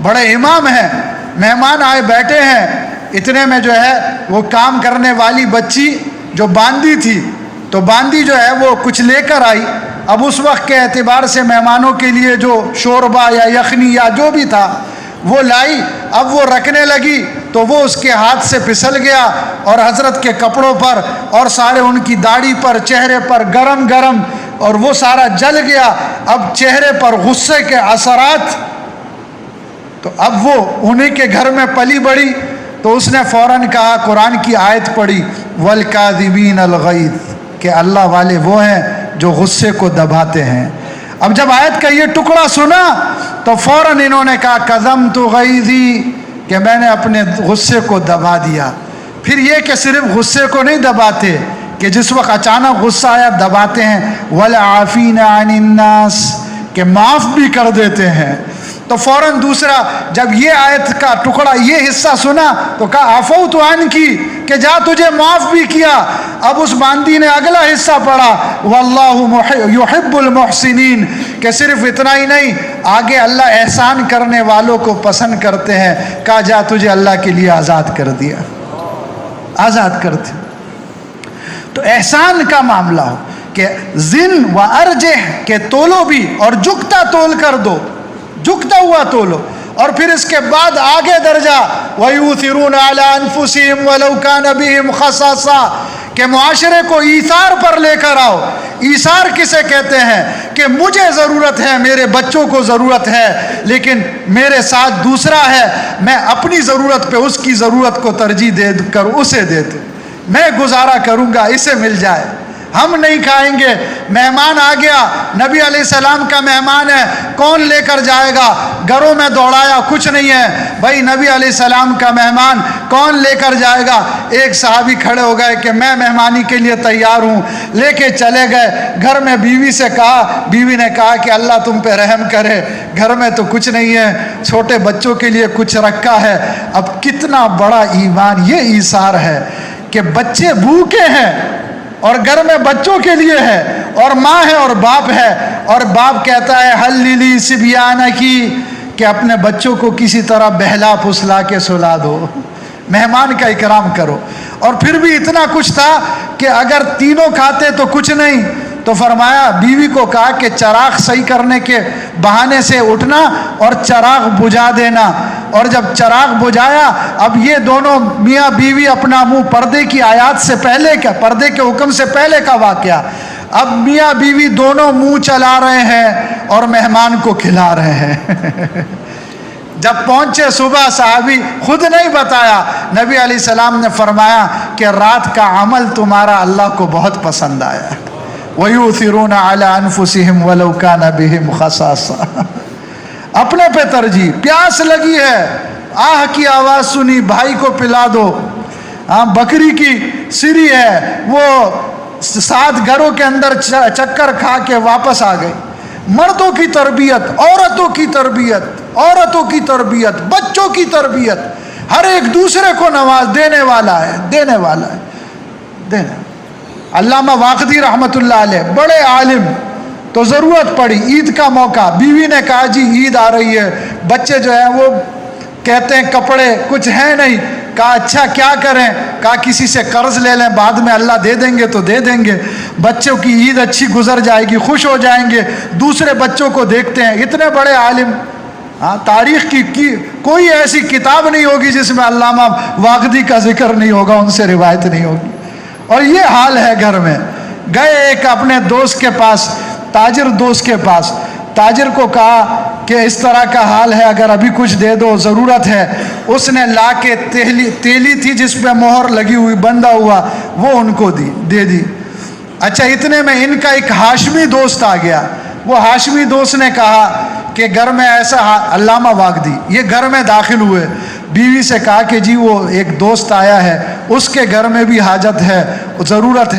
A: بڑے امام ہیں، مہمان آئے بیٹھے ہیں، اتنے میں جو ہے وہ کام کرنے والی بچی جو باندی تھی تو باندی جو ہے وہ کچھ لے کر آئی. اب اس وقت کے اعتبار سے مہمانوں کے لیے جو شوربہ یا یخنی یا جو بھی تھا وہ لائی. اب وہ رکھنے لگی تو وہ اس کے ہاتھ سے پھسل گیا اور حضرت کے کپڑوں پر اور سارے ان کی داڑھی پر، چہرے پر گرم گرم، اور وہ سارا جل گیا. اب چہرے پر غصے کے اثرات. تو اب وہ انہیں کے گھر میں پلی بڑی تو اس نے فوراً کہا، قرآن کی آیت پڑھی والکاظمین الغیظ، کہ اللہ والے وہ ہیں جو غصے کو دباتے ہیں. اب جب آیت کا یہ ٹکڑا سنا تو فوراً انہوں نے کہا کظمت غیظی، کہ میں نے اپنے غصے کو دبا دیا. پھر یہ کہ صرف غصے کو نہیں دباتے کہ جس وقت اچانک غصہ آیا دباتے ہیں، والعافین عن الناس، کہ معاف بھی کر دیتے ہیں. تو فوراً دوسرا جب یہ آیت کا ٹکڑا یہ حصہ سنا تو کہا عفوت عنکی، کہ جا تجھے معاف بھی کیا. اب اس باندی نے اگلا حصہ پڑھا واللہ یحب المحسنین، کہ صرف اتنا ہی نہیں آگے اللہ احسان کرنے والوں کو پسند کرتے ہیں. کہا جا تجھے اللہ کے لیے آزاد کر دیا، آزاد کر دیا. تو احسان کا معاملہ ہو کہ زن و ارجح، کہ تولو بھی اور جھکتا تول کر دو، جھکتا ہوا تولو. اور پھر اس کے بعد آگے درجہ وَيُؤْثِرُونَ عَلَىٰ أَنفُسِهِمْ وَلَوْ كَانَ بِهِمْ خَصَاصَةٌ، کہ معاشرے کو ایثار پر لے کر آؤ. ایثار کسے کہتے ہیں؟ کہ مجھے ضرورت ہے، میرے بچوں کو ضرورت ہے، لیکن میرے ساتھ دوسرا ہے، میں اپنی ضرورت پہ اس کی ضرورت کو ترجیح دے کر اسے دے دوں. میں گزارا کروں گا اسے مل جائے، ہم نہیں کھائیں گے. مہمان آ گیا، نبی علیہ السلام کا مہمان ہے، کون لے کر جائے گا؟ گھروں میں دوڑایا، کچھ نہیں ہے. بھائی نبی علیہ السلام کا مہمان کون لے کر جائے گا؟ ایک صحابی کھڑے ہو گئے کہ میں مہمانی کے لیے تیار ہوں، لے کے چلے گئے. گھر میں بیوی سے کہا، بیوی نے کہا کہ اللہ تم پہ رحم کرے، گھر میں تو کچھ نہیں ہے، چھوٹے بچوں کے لیے کچھ رکھا ہے. اب کتنا بڑا ایمان، یہ ایثار ہے کہ بچے بھوکے ہیں اور گھر میں بچوں کے لیے ہے، اور ماں ہے اور باپ ہے، اور باپ کہتا ہے حللی صبیانکی، کہ اپنے بچوں کو کسی طرح بہلا پھسلا کے سلا دو، مہمان کا اکرام کرو. اور پھر بھی اتنا کچھ تھا کہ اگر تینوں کھاتے تو کچھ نہیں، تو فرمایا بیوی کو کہا کہ چراغ صحیح کرنے کے بہانے سے اٹھنا اور چراغ بجھا دینا. اور جب چراغ بجھایا، اب یہ دونوں میاں بیوی اپنا منہ پردے کی آیات سے پہلے کا، پردے کے حکم سے پہلے کا واقعہ، اب میاں بیوی دونوں منہ چلا رہے ہیں اور مہمان کو کھلا رہے ہیں. جب پہنچے صبح، صحابی خود نہیں بتایا، نبی علیہ السلام نے فرمایا کہ رات کا عمل تمہارا اللہ کو بہت پسند آیا. وَيُؤْثِرُونَ عَلَىٰ أَنفُسِهِمْ وَلَوْ كَانَ بِهِمْ خَصَاصَةٌ. اپنے پہ ترجیح. پیاس لگی ہے، آہ کی آواز سنی، بھائی کو پلا دو. بکری کی سری ہے، وہ 7 گھروں کے اندر چکر کھا کے واپس آ گئی. مردوں کی تربیت، عورتوں کی تربیت، عورتوں کی تربیت، بچوں کی تربیت، ہر ایک دوسرے کو نواز دینے والا ہے، دینے والا ہے، دینے. علامہ واقدی رحمۃ اللہ علیہ بڑے عالم، تو ضرورت پڑی عید کا موقع، بیوی نے کہا جی عید آ رہی ہے، بچے جو ہیں وہ کہتے ہیں کپڑے کچھ ہیں نہیں. کہا اچھا کیا کریں؟ کہا کسی سے قرض لے لیں، بعد میں اللہ دے دیں گے تو دے دیں گے. بچوں کی عید اچھی گزر جائے گی، خوش ہو جائیں گے. دوسرے بچوں کو دیکھتے ہیں، اتنے بڑے عالم. تاریخ کی کوئی ایسی کتاب نہیں ہوگی جس میں علامہ واقدی کا ذکر نہیں ہوگا، ان سے روایت نہیں ہوگی. اور یہ حال ہے گھر میں. گئے ایک اپنے دوست کے پاس، تاجر دوست کے پاس. تاجر کو کہا کہ اس طرح کا حال ہے، اگر ابھی کچھ دے دو، ضرورت ہے. اس نے لا کے تیلی تھی جس پہ مہر لگی ہوئی بندھا ہوا، وہ ان کو دے دی. اچھا اتنے میں ان کا ایک ہاشمی دوست آ گیا. وہ ہاشمی دوست نے کہا کہ گھر میں ایسا، علامہ واقدی یہ گھر میں داخل ہوئے، بیوی سے کہا کہ جی وہ ایک دوست آیا ہے، اس کے گھر میں بھی حاجت ہے، ضرورت ہے.